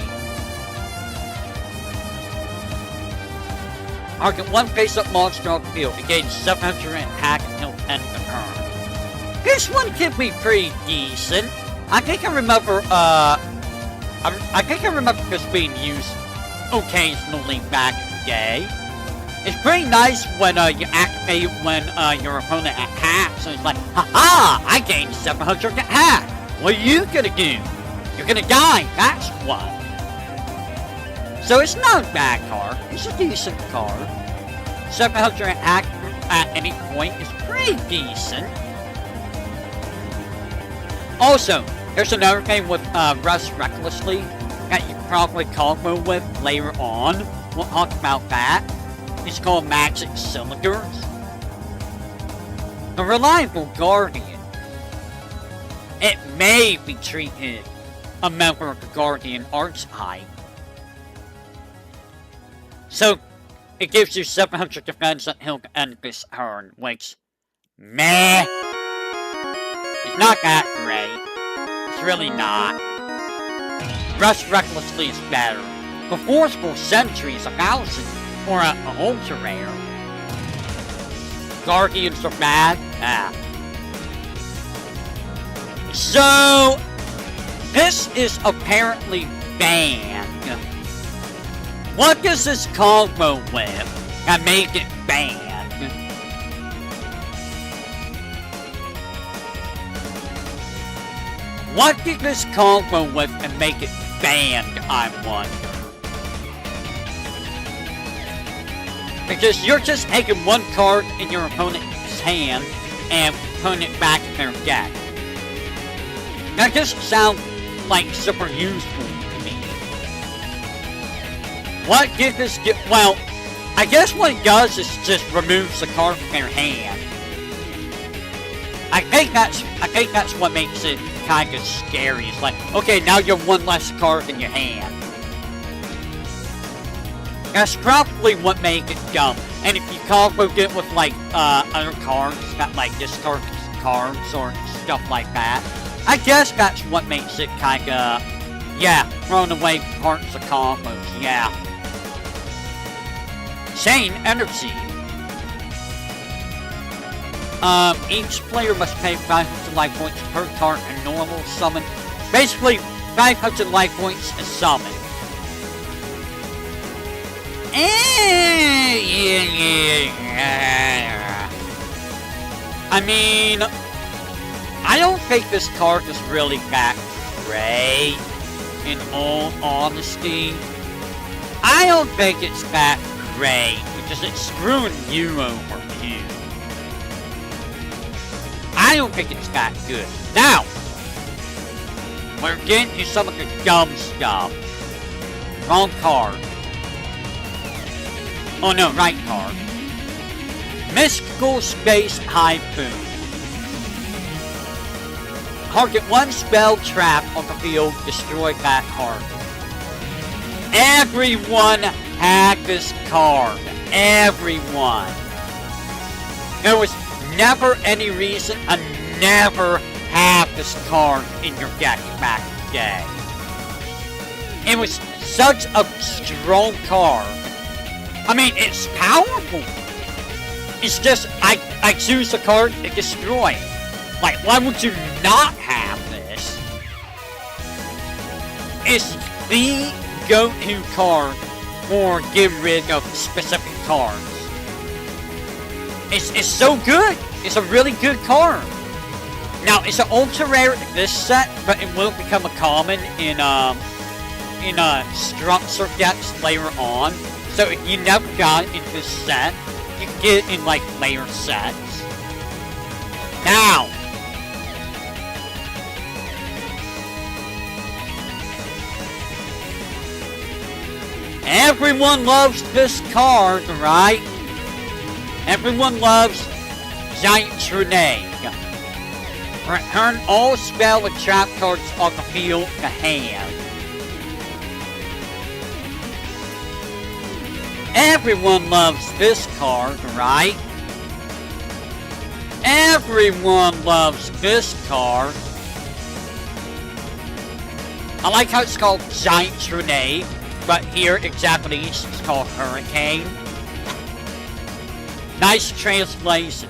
Target one face-up monster on the field. It gains 700 attack until the end of the turn. This one could be pretty decent. I think I remember, I think I remember this being used occasionally back in the day. It's pretty nice when you activate when your opponent attacks, and it's like, haha, I gained 700 attack. What are you gonna do? You're gonna die, that's what. So it's not a bad card. It's a decent card. 700 attack at any point is pretty decent. Also, there's another thing with Rush Recklessly that you probably combo with later on. We'll talk about that. It's called Magic Cylinders. The Reliable Guardian. It may be treated a member of the Guardian archetype. So, it gives you 700 defense until the end of this turn, which, meh. It's not that great. It's really not. Rush Recklessly is better. The Forceful Sentry is 1,000, or a ultra rare. Guardians are bad? Ah. So, this is apparently banned. What does this combo with that make it banned? What did this combo with and make it banned, I wonder? Because you're just taking one card in your opponent's hand and putting it back in their deck. That doesn't sound like super useful to me. What did this get? Well, I guess what it does is just removes the card from their hand. I think that's what makes it kind of scary. It's like, okay, now you're one less card in your hand. That's probably what made it dumb. And if you combo it with like other cards that like discard cards or stuff like that, I guess that's what makes it kind of, yeah, throwing away parts of combos. Yeah. Chain Energy. Each player must pay 500 life points per card and normal summon. Basically, 500 life points a summon. I mean, I don't think this card is really that great, in all honesty. I don't think it's that great, because it's screwing you over too. I don't think it's that good. Now, we're getting to some of the dumb stuff. Wrong card. Oh no, right card. Mystical Space Typhoon. Target one spell trap on the field, destroy that card. Everyone had this card. Everyone. There was never any reason to never have this card in your deck back in the day. It was such a strong card. I mean, it's powerful. It's just, I choose a card to destroy. Like, why would you not have this? It's the go-to card for getting rid of specific cards. It's so good. It's a really good card. Now, it's an ultra rare in this set, but it will become a common in structure decks later on. So if you never got it in this set, you can get it in like later sets. Now, Everyone loves this card, right? Everyone loves Zatsudan. Return all spell and trap cards on the field to hand. Everyone loves this card, right? Everyone loves this card. I like how it's called Zatsudan, but here in Japanese it's called Hurricane. Nice translation.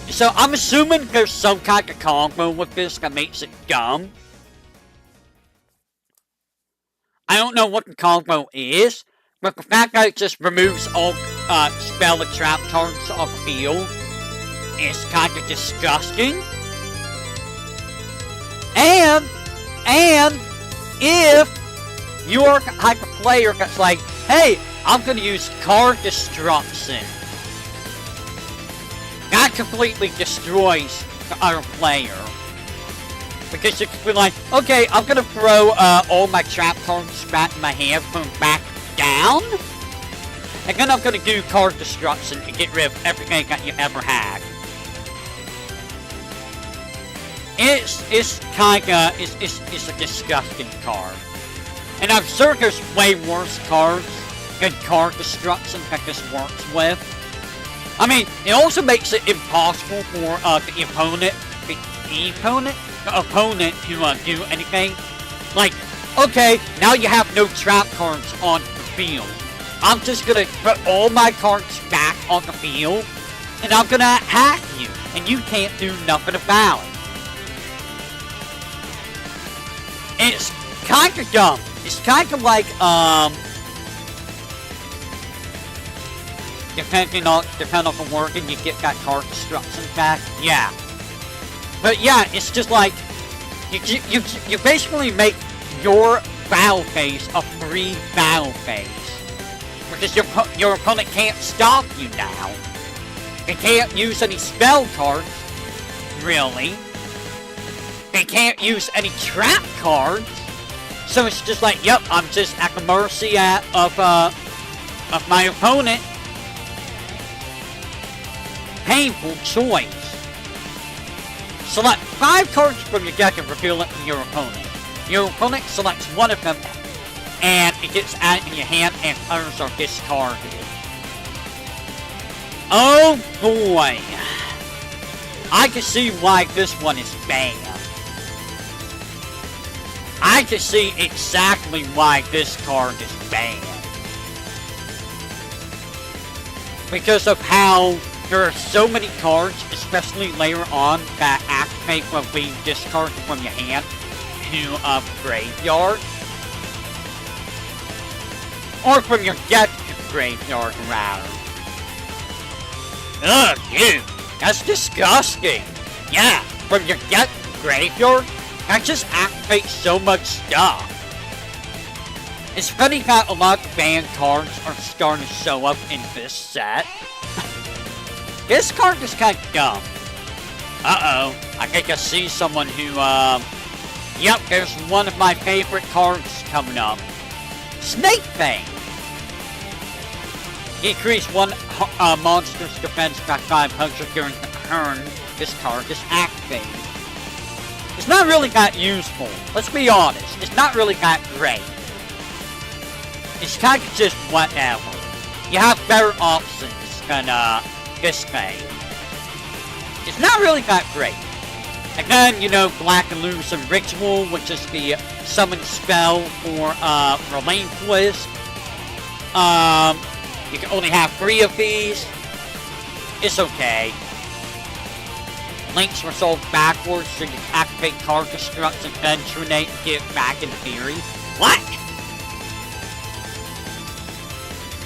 So I'm assuming there's some kind of combo with this that makes it dumb. I don't know what the combo is, but the fact that it just removes all spell and trap cards off the field is kind of disgusting. And if you're the type of player that's like, hey, I'm gonna use card destruction, that completely destroys the other player. Because you can be like, okay, I'm gonna throw all my trap cards back in my hand, put them back down, and then I'm gonna do card destruction to get rid of everything that you ever had. It's a disgusting card. And I'm sure there's way worse cards than card destruction that this works with. I mean, it also makes it impossible for the opponent to do anything. Like, okay, now you have no trap cards on the field. I'm just gonna put all my cards back on the field, and I'm gonna hack you, and you can't do nothing about it. It's kind of dumb. It's kind of like, depending on the working, you get that card destruction back. Yeah. But yeah, it's just like, you basically make your battle phase a free battle phase. Because your opponent can't stop you now. They can't use any spell cards, really. They can't use any trap cards. So it's just like, yep, I'm just at the mercy of my opponent. Painful choice. Select 5 cards from your deck and reveal it to your opponent. Your opponent selects one of them, and it gets added in your hand, and others are discarded. Oh boy. I can see why this one is banned. I can see exactly why this card is banned. Because of how there are so many cards, especially later on, that activate when being discarded from your hand to a graveyard. Or from your deck to the graveyard, rather. Ugh, dude, that's disgusting. Yeah, from your deck to the graveyard, that just activates so much stuff. It's funny that a lot of banned cards are starting to show up in this set. This card is kind of dumb. Uh-oh. I think I see someone who, yep, there's one of my favorite cards coming up. Snake Fang. Increase one monster's defense by 500 during the turn this card is activated. It's not really that useful. Let's be honest. It's not really that great. It's kind of just whatever. You have better options than, this thing. It's not really that great. And then, you know, Black Illusion Ritual, which is the summon spell for, Relinquish. You can only have 3 of these. It's okay. Links resolve backwards, so you can activate card destruction, then trinate and get it back in theory. What?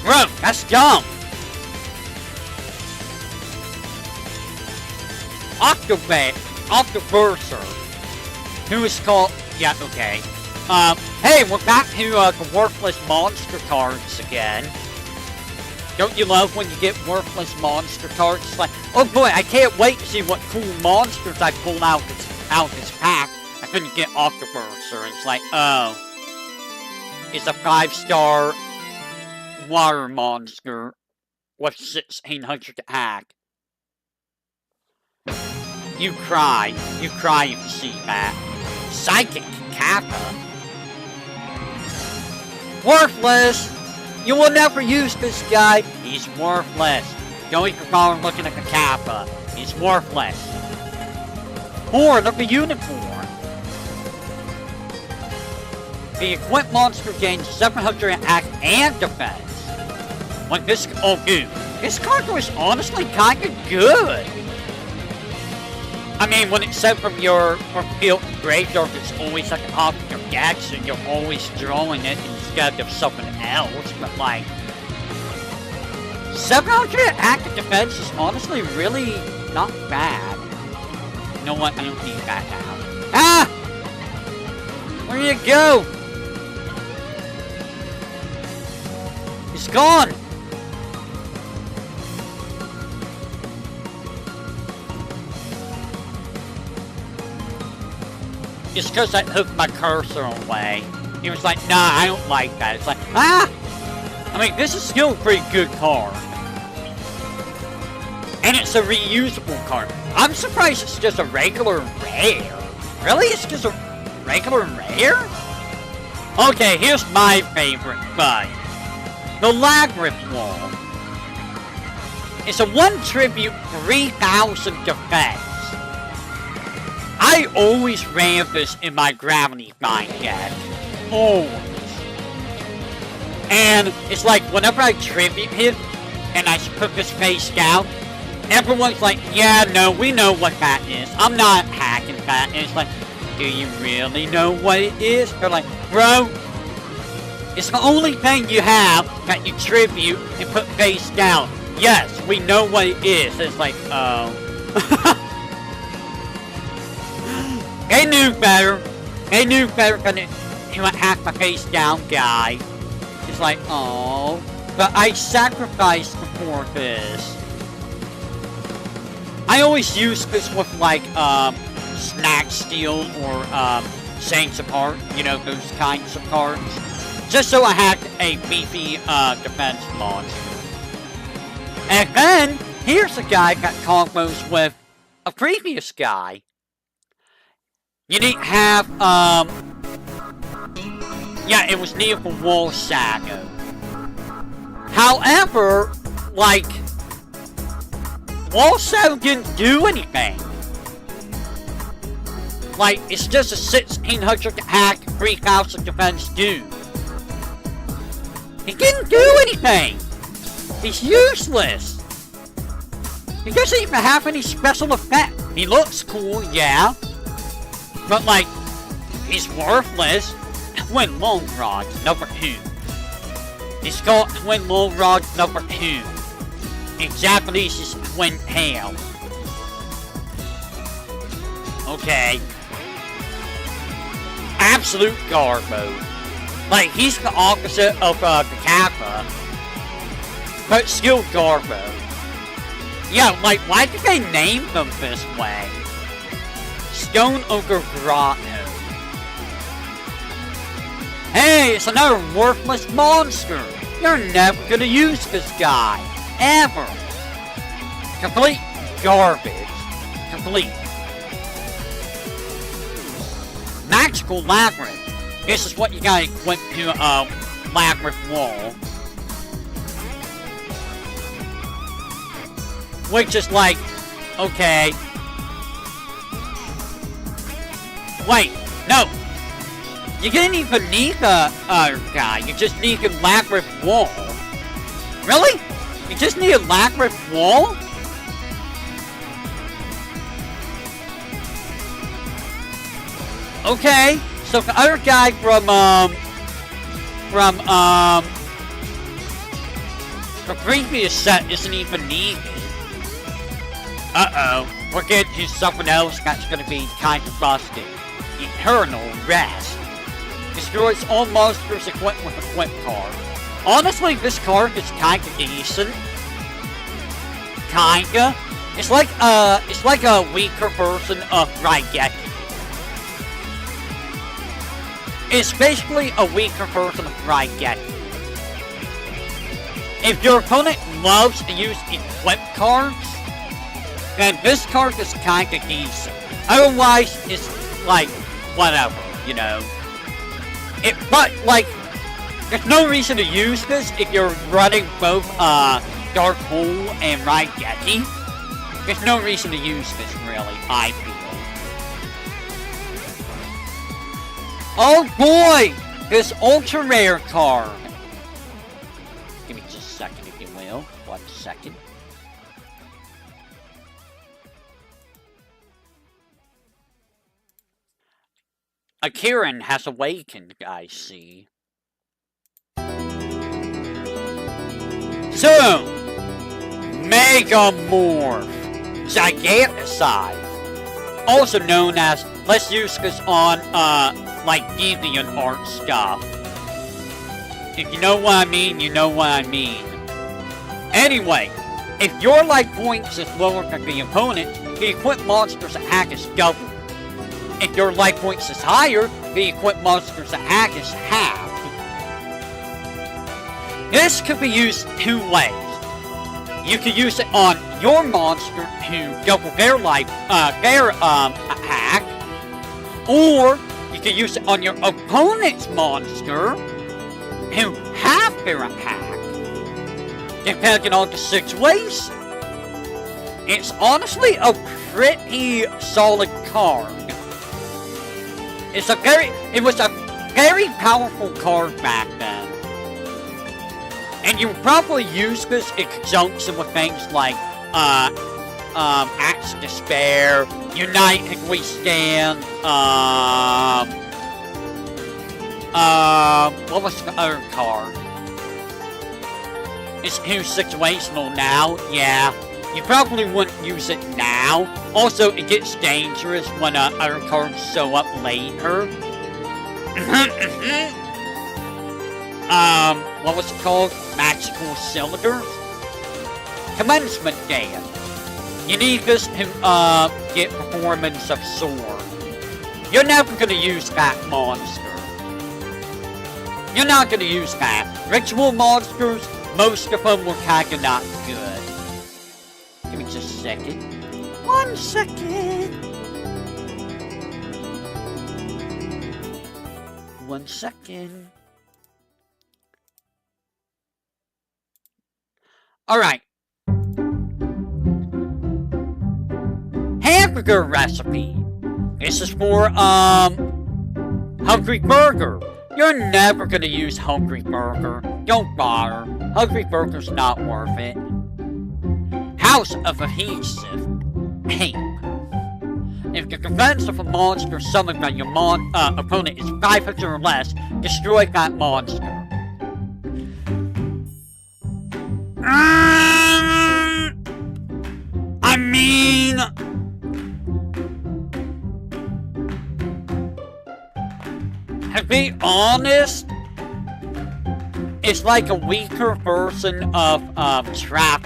Bro, that's dumb. Octoburster, who is called, yeah, okay. Hey, we're back to, the worthless monster cards again. Don't you love when you get worthless monster cards? It's like, oh boy, I can't wait to see what cool monsters I pull out this pack. I couldn't get Octoburster, and it's like, oh. is a 5-star water monster with 1600 attack. You cry if you see that. Psychic Kappa. Worthless! You will never use this guy. He's worthless. Don't even bother looking at the Kappa. He's worthless. Horn of the Unicorn. The equipped monster gains 700 attack and defense. Like this, oh dude, this card was honestly kinda good. I mean, when it's sent from your field graveyard, it's always at the top of your deck, so you're always drawing it instead of something else, but like... 700 active defense is honestly really not bad. You know what? I don't need that now. Ah! Where did it go? It's gone! It's because I hooked my cursor away. He was like, nah, I don't like that. It's like, ah! I mean, this is still a pretty good card. And it's a reusable card. I'm surprised it's just a regular rare. Really? It's just a regular rare? Okay, here's my favorite fight. The Labyrinth Wall. It's a 1 tribute, 3000 defense. I always ran this in my Gravity Bind deck. Always. And it's like, whenever I tribute him, and I put this face down, everyone's like, yeah, no, we know what that is. I'm not hacking that. And it's like, do you really know what it is? They're like, bro, it's the only thing you have that you tribute and put face down. Yes, we know what it is. And it's like, oh. They knew better. They knew better than it. You might hack my face down, guy. It's like, oh, but I sacrificed for this. I always use this with like Snack Steel or Saints Apart, you know, those kinds of cards. Just so I had a beefy defense monster. And then here's a guy that combos with a previous guy. You didn't have, yeah, it was near the Wall Saga. However, like, Wall Saga didn't do anything. Like, it's just a 1600 attack, 3000 defense dude. He didn't do anything. He's useless. He doesn't even have any special effect. He looks cool, yeah. But like, he's worthless. Twin Long Rod, number 2. He's called Twin Long Rod, number 2. In Japanese, it's Twin Tail. Okay. Absolute garbo. Like, he's the opposite of the Kappa. But still garbo. Yeah, like, why did they name them this way? Stone Ogre Grotto. Hey, it's another worthless monster. You're never gonna use this guy. Ever. Complete garbage. Complete. Magical Labyrinth. This is what you gotta equip to Labyrinth Wall. Which is like, okay. Wait, no. You didn't even need the other guy. You just need a Labyrinth Wall. Really? You just need a Labyrinth Wall? Okay, so the other guy from the previous set isn't even needed. Uh-oh, we're getting to something else that's gonna be kind of busted. Eternal Rest. Destroys all monsters equipped with a equip card. Honestly, this card is kinda decent. Kinda. It's like a weaker version of Raigeki. It's basically a weaker version of Raigeki. If your opponent loves to use equipped cards, then this card is kinda decent. Otherwise, it's like, whatever, you know. But, like, there's no reason to use this if you're running both, Dark Hole and Raigeki. There's no reason to use this, really, I feel. Oh boy! This ultra rare card! Give me just a second, if you will. 1 second. Akiran has awakened, I see. So, Megamorph Giganticide, also known as, let's use this on, like Deviant Art stuff. If you know what I mean, you know what I mean. Anyway, if your life points is lower than the opponent, the equipped monster's attack is doubled. If your life points is higher, the equipped monster's attack is halved. This could be used 2 ways. You can use it on your monster to double their life, attack, or you can use it on your opponent's monster to half their attack, depending on the situation. It's honestly a pretty solid card. It was a very powerful card back then. And you probably use this in conjunction with things like, Acts of Despair, Unite and We Stand, what was the other card? It's too situational now, yeah. You probably wouldn't use it now. Also, it gets dangerous when other cards show up later. What was it called? Magical Cylinders? Commencement Dance. You need this to, get Performance of Sword. You're never gonna use that monster. You're not gonna use that. Ritual monsters, most of them were kinda not good. Give me just a second. 1 second. 1 second. Alright. Hamburger recipe. This is for, Hungry Burger. You're never gonna use Hungry Burger. Don't bother. Hungry Burger's not worth it. House of Adhesive. Tape. If the defense of a monster summoned by your opponent is 500 or less, destroy that monster. I mean... to be honest, it's like a weaker version of Trap.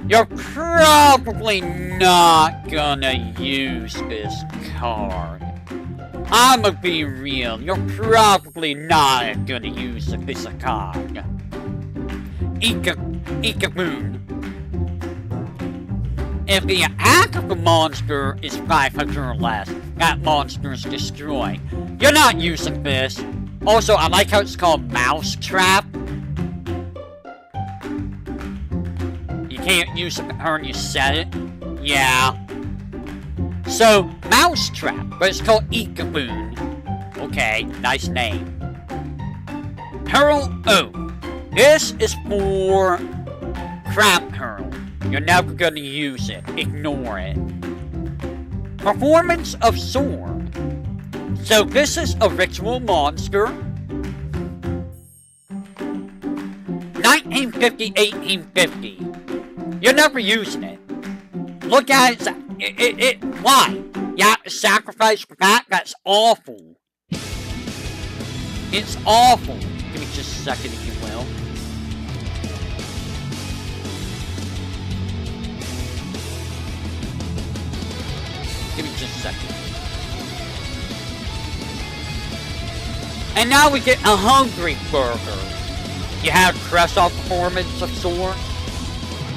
You're probably not gonna use this card. I'ma be real, you're probably not gonna use this card. Ikaboon. If the attack of the monster is 500 or less, that monster is destroyed. You're not using this. Also, I like how it's called Mousetrap. You can't use it turn you set it. Yeah. So, Mousetrap, but it's called Ikaboon. Okay, nice name. Hurl O. This is for Crap Hurl. You're never gonna use it. Ignore it. Performance of Sword. So this is a ritual monster. 1950-1850. You're never using it. Look at it. Why? You have to sacrifice for that? That's awful. It's awful. Give me just a second, if you will. Give me just a second. And now we get a hungry burger. You have crest-off performance of sorts.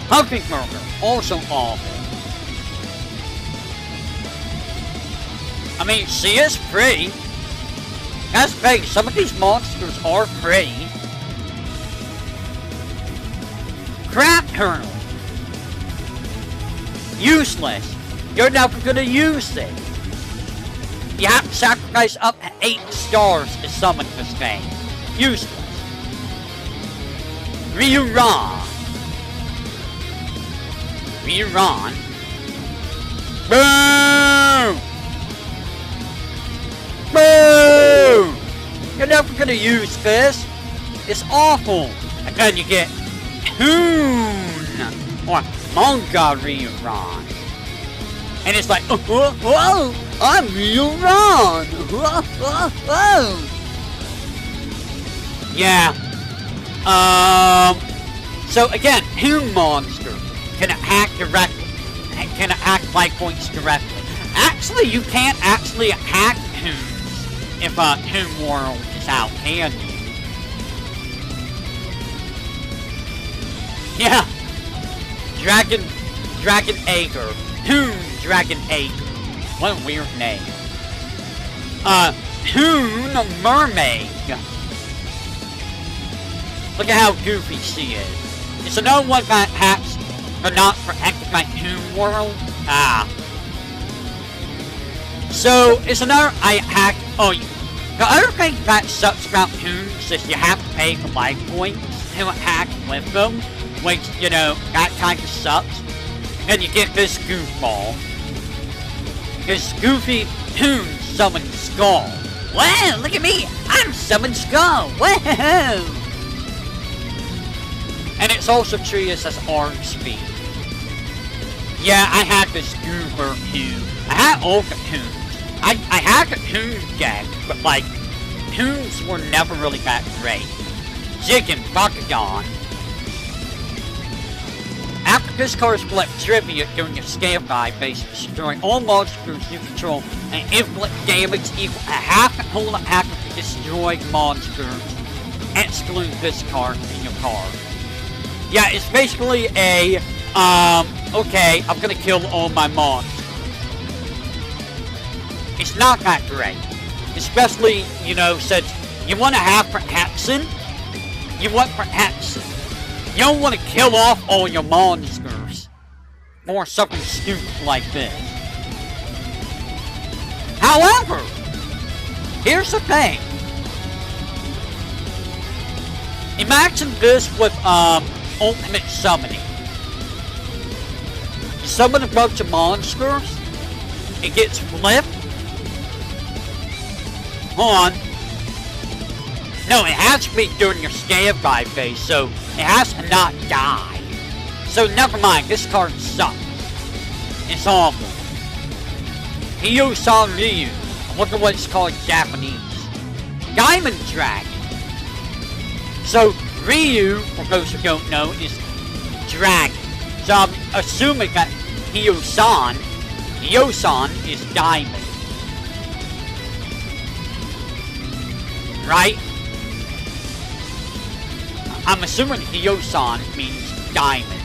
Hungry burger, also awful. I mean, she is pretty. That's big. Some of these monsters are pretty. Crap kernel. Useless. You're never gonna use it. You have to sacrifice up to 8 stars to summon this thing. Useless. Rerun. Rerun. Boom! Boom! You're never gonna use this. It's awful. And then you get Toon or Manga Rerun. And it's like, oh, I'm Rerun. Yeah. So again, Toon monster can attack directly. Can attack life points directly. Actually, you can't actually attack Toons if Toon World is out, can you? Yeah. Dragon Ager. Toon Dragon Ager. What a weird name. Toon Mermaid. Look at how goofy she is. It's another one that hacks but not protected by Toon World. So it's another hack. Oh, the other thing that sucks about Toons is you have to pay for life points to attack with them, which, you know, that kind of sucks. And you get this goofball. This goofy Toon summon Skull. Wow, look at me! I'm Summon Skull! Wow! And it's also treated as arm speed. Yeah, I had this goober too. I had all the Toons. I had the Toon deck, but like, Toons were never really that great. Jig and Bakugan. After this card is collect trivia during your scale guide phase, destroy all monsters you control and inflict damage equal to half the total attack of the destroyed monsters, excluding this card in your card. Yeah, it's basically a, okay, I'm gonna kill all my monsters. It's not that great. Especially, you know, since you want to have protection, you want protection. You don't want to kill off all your monsters or something stupid like this. However, here's the thing. Imagine this with ultimate summoning. You summon a bunch of monsters, it gets flipped. Hold on. No, it has to be during your scale guide phase, so it has to not die. So never mind, this card sucks. It's awful. Hyo-san Ryu. I wonder what it's called in Japanese. Diamond Dragon. So Ryu, for those who don't know, is dragon. So I'm assuming that Hyo-san is diamond. Right? I'm assuming Hyo-san means diamond.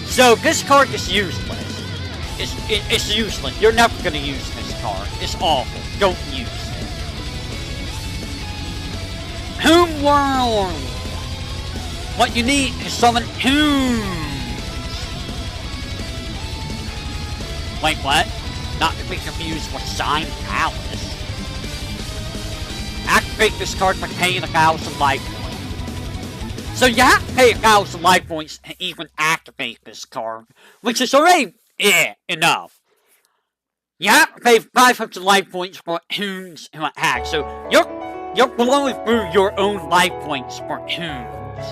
So this card is useless. It's useless. You're never gonna use this card. It's awful. Don't use it. Toon World! What you need is summon Toons! Wait, what? Not to be confused with Sign Palace. Activate this card by paying 1,000 life points. So you have to pay 1,000 life points to even activate this card, which is already enough. You have to pay 500 life points for Toons to attack, so you're blowing through your own life points for Toons.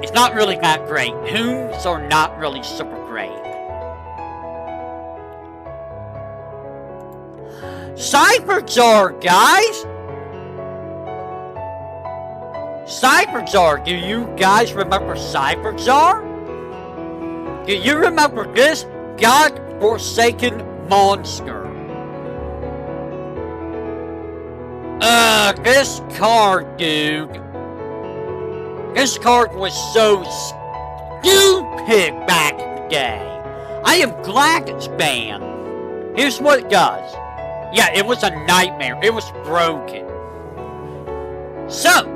It's not really that great. Toons are not really super great. Cyberjar, guys! Cyberjar, do you guys remember Cyberjar? Do you remember this God-forsaken monster? This card, dude. This card was so stupid back in the day. I am glad it's banned. Here's what it does. Yeah, it was a nightmare. It was broken. So,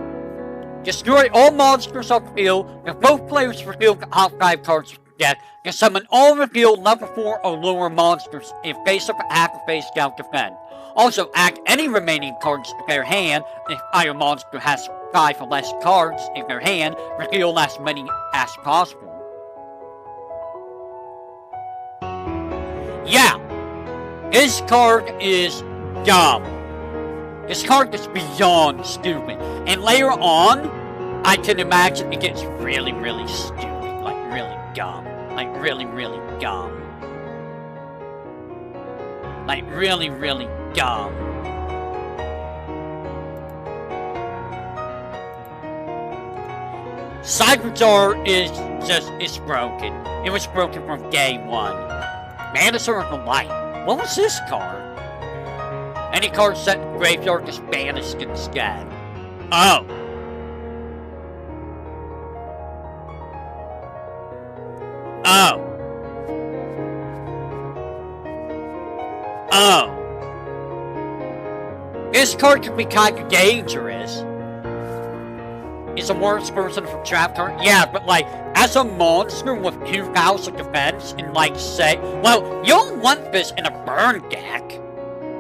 destroy all monsters on the field. If both players reveal the top 5 cards from the deck, can summon all revealed level 4 or lower monsters in face-up attack or face-down defense. Also, add any remaining cards to their hand. If either monster has 5 or less cards in their hand, reveal as many as possible. Yeah, this card is dumb. This card is beyond stupid. And later on, I can imagine it gets really, really stupid. Like, really dumb. Like, really, really dumb. Like, really, really dumb. Cyberjar is just, it's broken. It was broken from day one. Manager of the Light. What was this card? Any card set in the graveyard is banished instead. Oh. Oh. Oh. This card can be kinda dangerous. Is a worse person from trap card? Yeah, but like, as a monster with 2,000 defense and like say, well, you don't want this in a burn deck.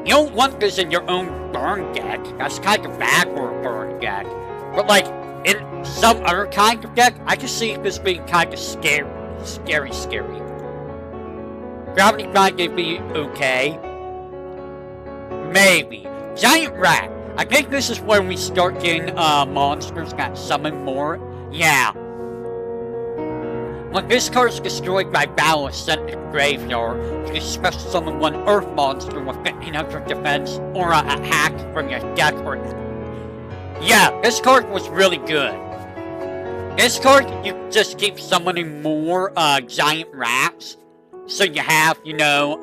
You don't want this in your own burn deck. That's kind of bad for a burn deck. But like, in some other kind of deck, I can see this being kind of scary. Scary. Gravity Grind may be okay. Maybe. Giant Rat. I think this is when we start getting monsters that summon more. Yeah. When this card is destroyed by battle and sent to the graveyard, you can special summon one Earth monster with 1500 defense or a hack from your deck. Or yeah, this card was really good. This card, you just keep summoning more giant rats, so you have, you know,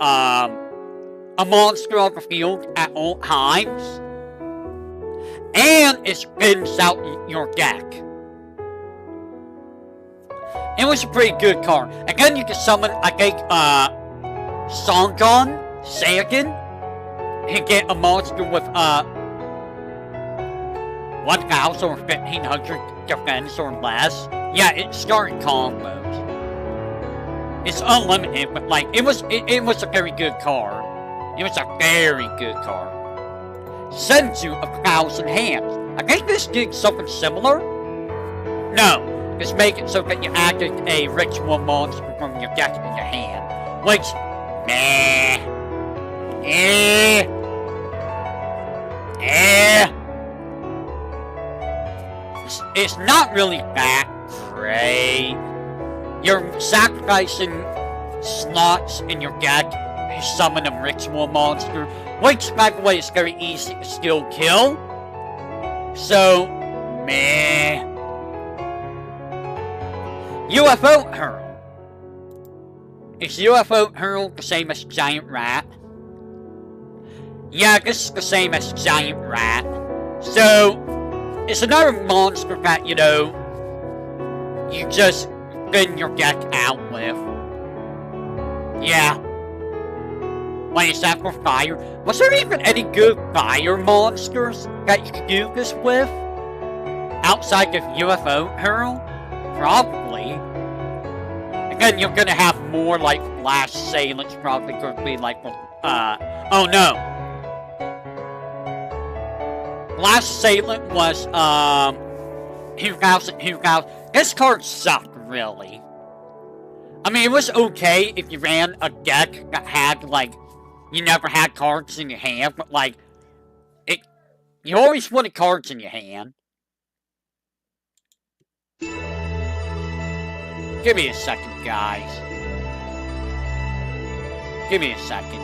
a monster on the field at all times. And it spins out your deck. It was a pretty good card. Again, you can summon, I think, Songon, Saiyan, and get a monster with, 1,000 or 1,500 defense or less. Yeah, it's starting combos. It's unlimited, but like, it was a very good card. It was a very good card. Senzu of 1,000 Hands. I think this did something similar. No, just make it so that you activate a ritual monster from your deck in your hand. Which, it's not really that great. You're sacrificing slots in your deck to summon a ritual monster, which, by the way, is very easy to still kill. So, UFO Hurl. Is UFO Hurl the same as Giant Rat? Yeah, this is the same as Giant Rat. So, it's another monster that, you know, you just thin your deck out with. Yeah. When it's that for fire. Was there even any good fire monsters that you could do this with? Outside of UFO Hurl? Probably. Again, you're gonna have more like Flash Sailants, probably gonna be like, oh no. Last Assailant was, 2,000. This card sucked, really. I mean, it was okay if you ran a deck that had, like, you never had cards in your hand, but, like, you always wanted cards in your hand. Give me a second, guys. Give me a second.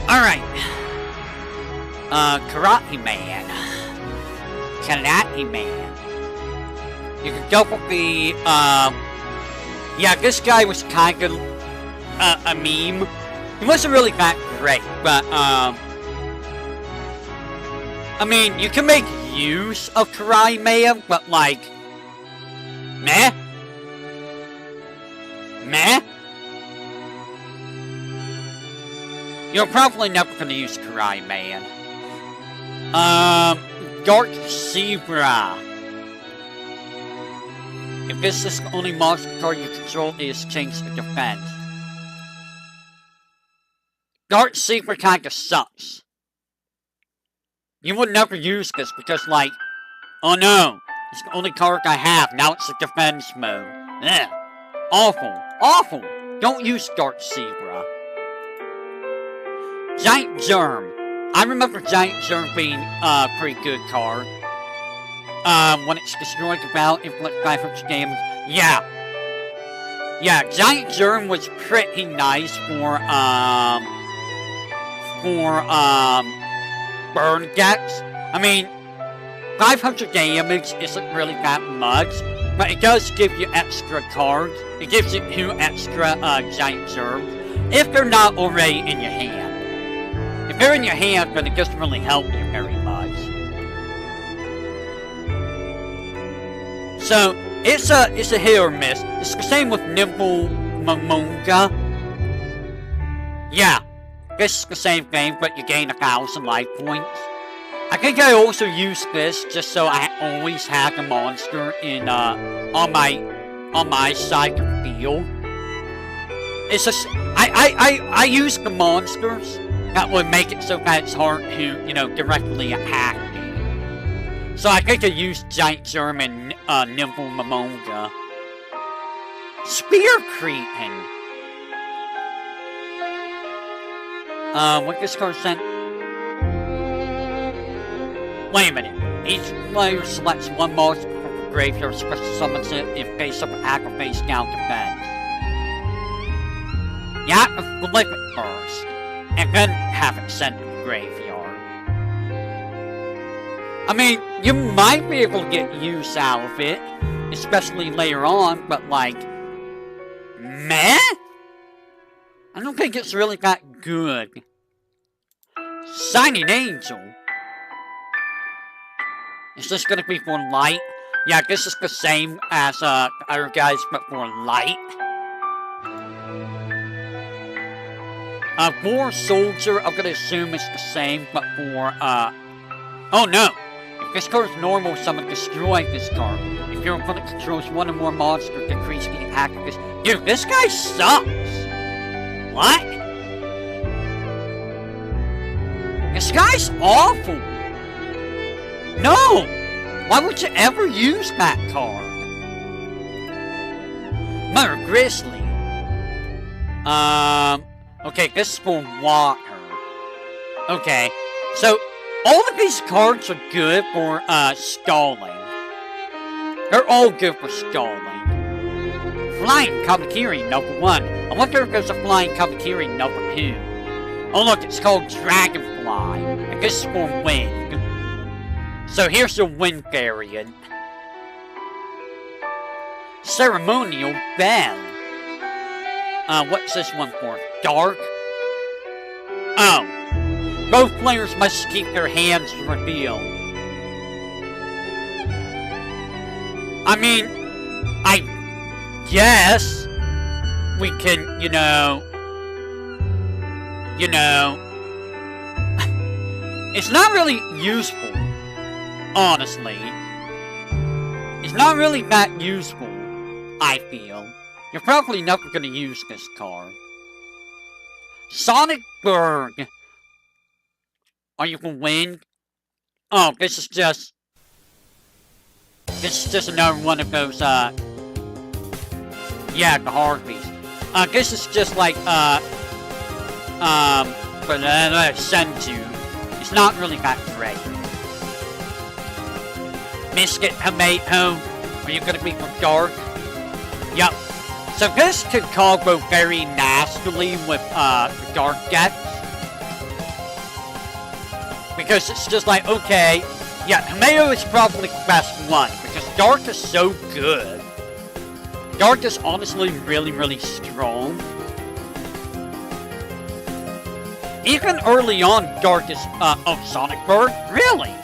Alright. Karate Man. Karate Man. You can go with the, yeah, this guy was kind of, a meme. He wasn't really that great, but, I mean, you can make use of Karate Man, but, like, meh? Meh? You're probably never gonna use Karate Man. Dark Zebra. If this is the only monster card you control, it is changed to defense. Dark Zebra kinda sucks. You would never use this because, like, oh no, it's the only card I have, now it's a defense mode. Ugh. Awful. Awful. Don't use Dark Zebra. Giant Germ. I remember Giant Germ being a pretty good card. When it's destroyed about inflict 500 damage. Yeah. Yeah, Giant Germ was pretty nice for burn decks. I mean, 500 damage isn't really that much, but it does give you extra cards. It gives you 2 extra, Giant Germs, if they're not already in your hand. If they're in your hand, then it doesn't really help you very much. So, it's a hit or miss. It's the same with Nimble Momonga. Yeah, this is the same thing, but you gain 1,000 life points. I think I also use this just so I always have a monster in, on my side of the field. It's just, I use the monsters that would make it so that it's hard to, you know, directly attack me. So I think I use Giant Germ and, Nimble Momonga. Spear Cretin. What this card sent? Wait a minute. Each player selects one monster from the graveyard, special summons it in face up, attack, or face down defense. You have to flip it first, and then have it sent to the graveyard. I mean, you might be able to get use out of it, especially later on, but like, meh? I don't think it's really that good. Shining Angel. Is this gonna be for light? Yeah, this is the same as other guys, but for light. For Soldier, I'm gonna assume it's the same, but for, oh no! If this card is normal, someone destroy this card. If your opponent controls one or more monsters, decrease the attack of this. Dude, this guy sucks! What? This guy's awful! No! Why would you ever use that card? Mother Grizzly. Okay, this is for water. Okay, so all of these cards are good for, stalling. They're all good for stalling. Flying Kamakiri, number 1. I wonder if there's a Flying Kamakiri, number 2. Oh look, it's called Dragonfly. And this is for wind. So here's the wind variant. Ceremonial Bell. What's this one for? Dark? Oh. Both players must keep their hands revealed. I mean, I guess we can, you know, it's not really useful, honestly. It's not really that useful, I feel. You're probably never gonna use this card. Sonic Berg. Are you gonna win? Oh, this is just another one of those, yeah, the Harpies. This is just like, Senju. It's not really that great. Biscuit Tomato. Are you gonna be from Dark? Yep. So this could combo very nastily with, the Dark decks. Because it's just like, okay, yeah, Himeo is probably the best one, because Dark is so good. Dark is honestly really, really strong. Even early on, Dark is, oh, Sonic Bird? Really?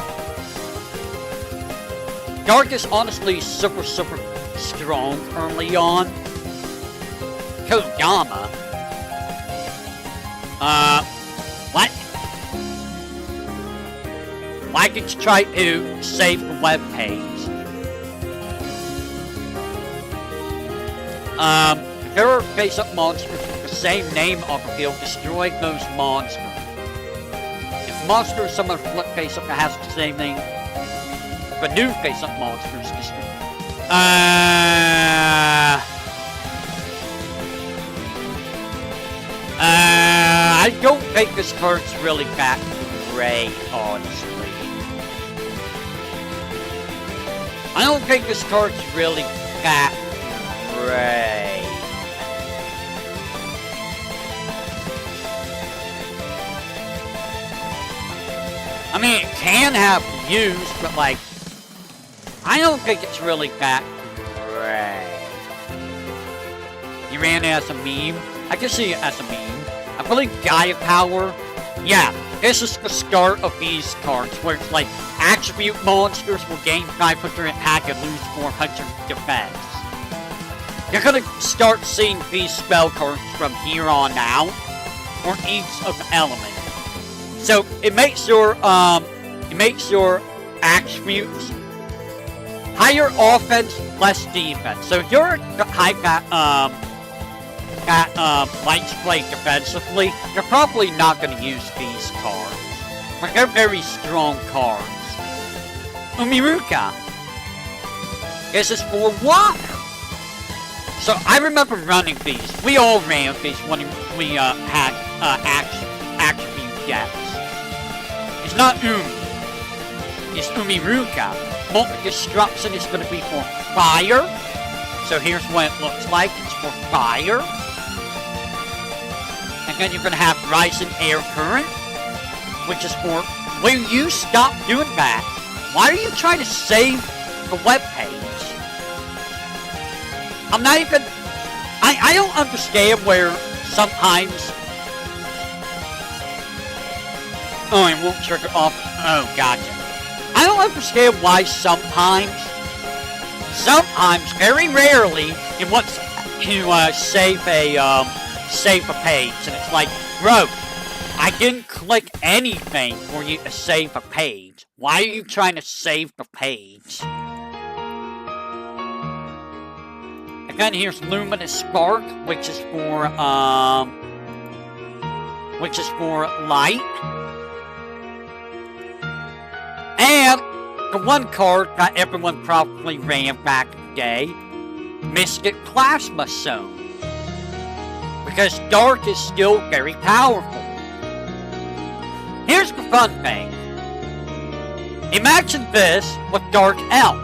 Dark is honestly super, super strong early on. Koyama. What? Why did you try to save the web page? If there are face-up monsters with the same name on the field, destroy those monsters. If a monster is someone flip face-up that has the same name, the new face-up monsters destroy. I don't think this card's really that great, honestly. I don't think this card's really that great. I mean, it can have use, but like, I don't think it's really that great. You ran it as a meme? I can see it as a meme. I believe Gaia Power. Yeah, this is the start of these cards, where it's like, attribute monsters will gain 500 attack and lose 400 defense. You're gonna start seeing these spell cards from here on out, for each of the elements. So it makes your attributes higher offense, less defense. So if you're a type that likes to play defensively, you're probably not going to use these cards. But they're very strong cards. Umiruka. This is for water. So I remember running these. We all ran these when we had attribute depths. It's not it's Umiruka. Multi-destruction is going to be for fire. So here's what it looks like. It's for fire. And then you're going to have Rising Air Current, which is for when you stop doing that. Why are you trying to save the web page? I'm not even... I don't understand where sometimes... Oh, it won't trigger off. Oh, gotcha. I don't understand why sometimes, very rarely, it wants to save a page, and it's like, bro, I didn't click anything for you to save a page. Why are you trying to save the page? Again, here's Luminous Spark, which is for light. And the one card that everyone probably ran back in the day, Mystic Plasma Zone. Because Dark is still very powerful. Here's the fun thing. Imagine this with Dark Elf.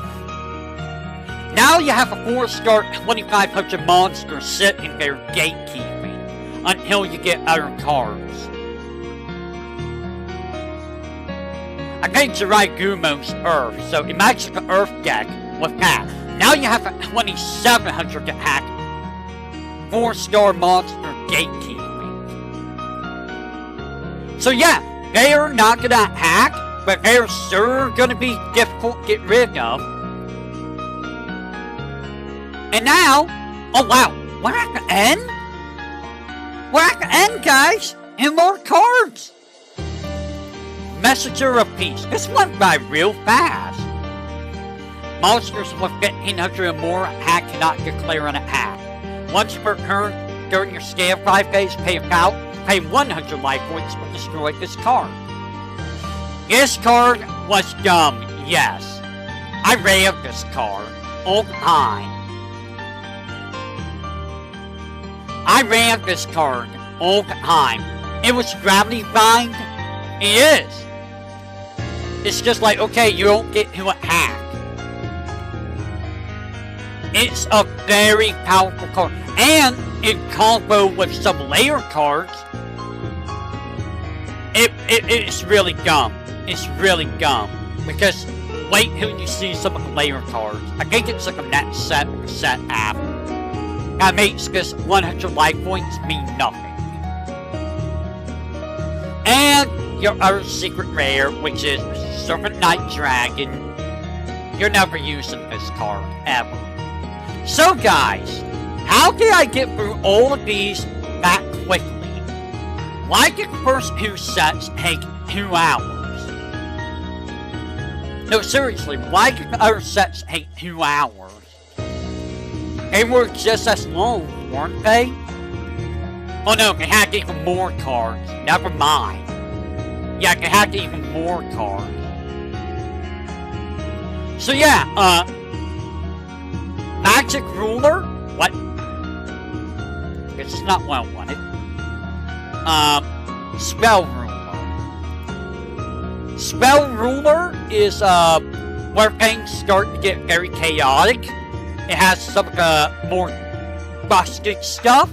Now you have a 4-star 2500 monster sitting there gatekeeping until you get other cards. I made Jiraiya's Earth, so imagine the Earth deck with that. Now you have a 2700 attack 4-star monster gatekeeping. So yeah, they are not gonna attack, but they're sure gonna be difficult to get rid of. And now, oh wow, we're at the end? We're at the end, guys, and more cards. Messenger of Peace. This went by real fast. Monsters with 1500 or more attack cannot declare an attack. Once per turn during your standby phase, pay 100 life points to destroy this card. This card was dumb, yes. I ran this card all the time. I ran this card all the time. It was Gravity Bind. It is. It's just like, okay, you don't get to attack. It's a very powerful card. And in combo with some layer cards, it's really dumb. is really dumb. Because wait till you see some of the layer cards. I think it's like a net set after. That makes this 100 life points mean nothing. And your other secret rare, which is Serpent Knight Dragon. You're never using this card, ever. So guys, how can I get through all of these that quickly? Why did the first 2 sets take 2 hours? No, seriously, why did the other sets take 2 hours? They were just as long, weren't they? Oh no, they had even more cards. Never mind. Yeah, they had even more cards. So yeah, Magic Ruler? What? This is not what I wanted. Spell Ruler. Spell Ruler is, where things start to get very chaotic. It has some, more busted stuff.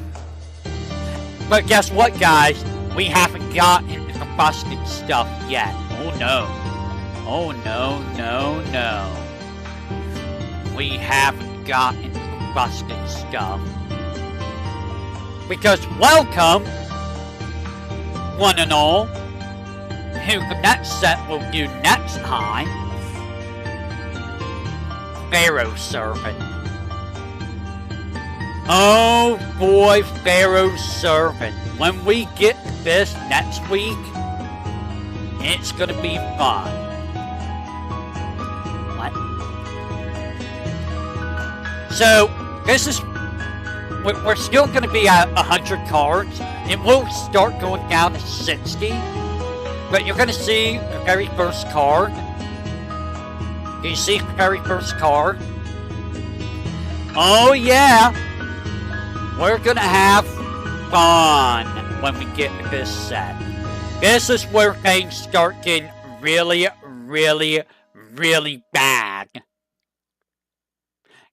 But guess what, guys? We haven't gotten into the busted stuff yet. Oh no. Oh no, no, no. We haven't gotten into the busted stuff. Because welcome, one and all, who the next set will do next time. Pharaoh Servant. Oh boy, Pharaoh Servant. When we get this next week, it's gonna be fun. What? So, this is... We're still gonna be at 100 cards. It will start going down to 60. But you're gonna see the very first card. Do you see the very first card? Oh yeah! We're gonna have fun when we get to this set. This is where things start getting really, really, really bad.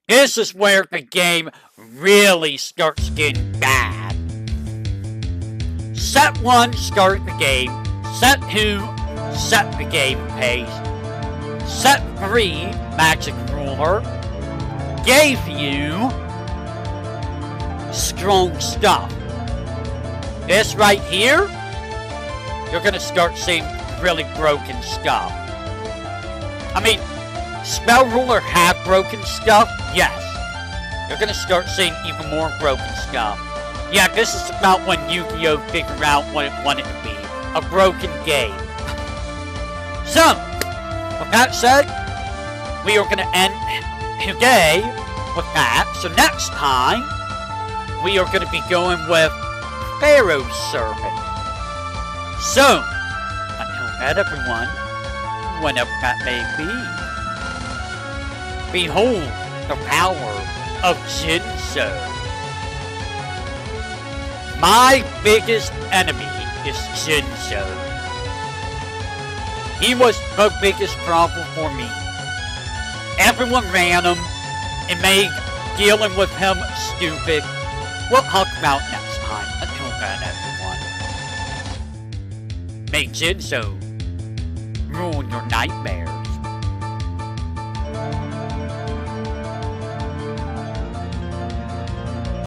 This is where the game really starts getting bad. Set 1 started the game. Set 2 set the game pace. Set 3, Magic Ruler, gave you strong stuff. This right here, you're gonna start seeing really broken stuff. I mean, Spell Ruler have broken stuff? Yes. You're gonna start seeing even more broken stuff. Yeah, this is about when Yugioh figured out what it wanted to be. A broken game. So, with that said, we are gonna end today with that. So next time, we are gonna be going with Pharaoh Servant. So, until then everyone, whenever that may be, behold the power of Jinzo. My biggest enemy is Jinzo. He was the biggest problem for me. Everyone ran him and made dealing with him stupid. We'll talk about next time. Until then, everyone. May Jinzo ruin your nightmares.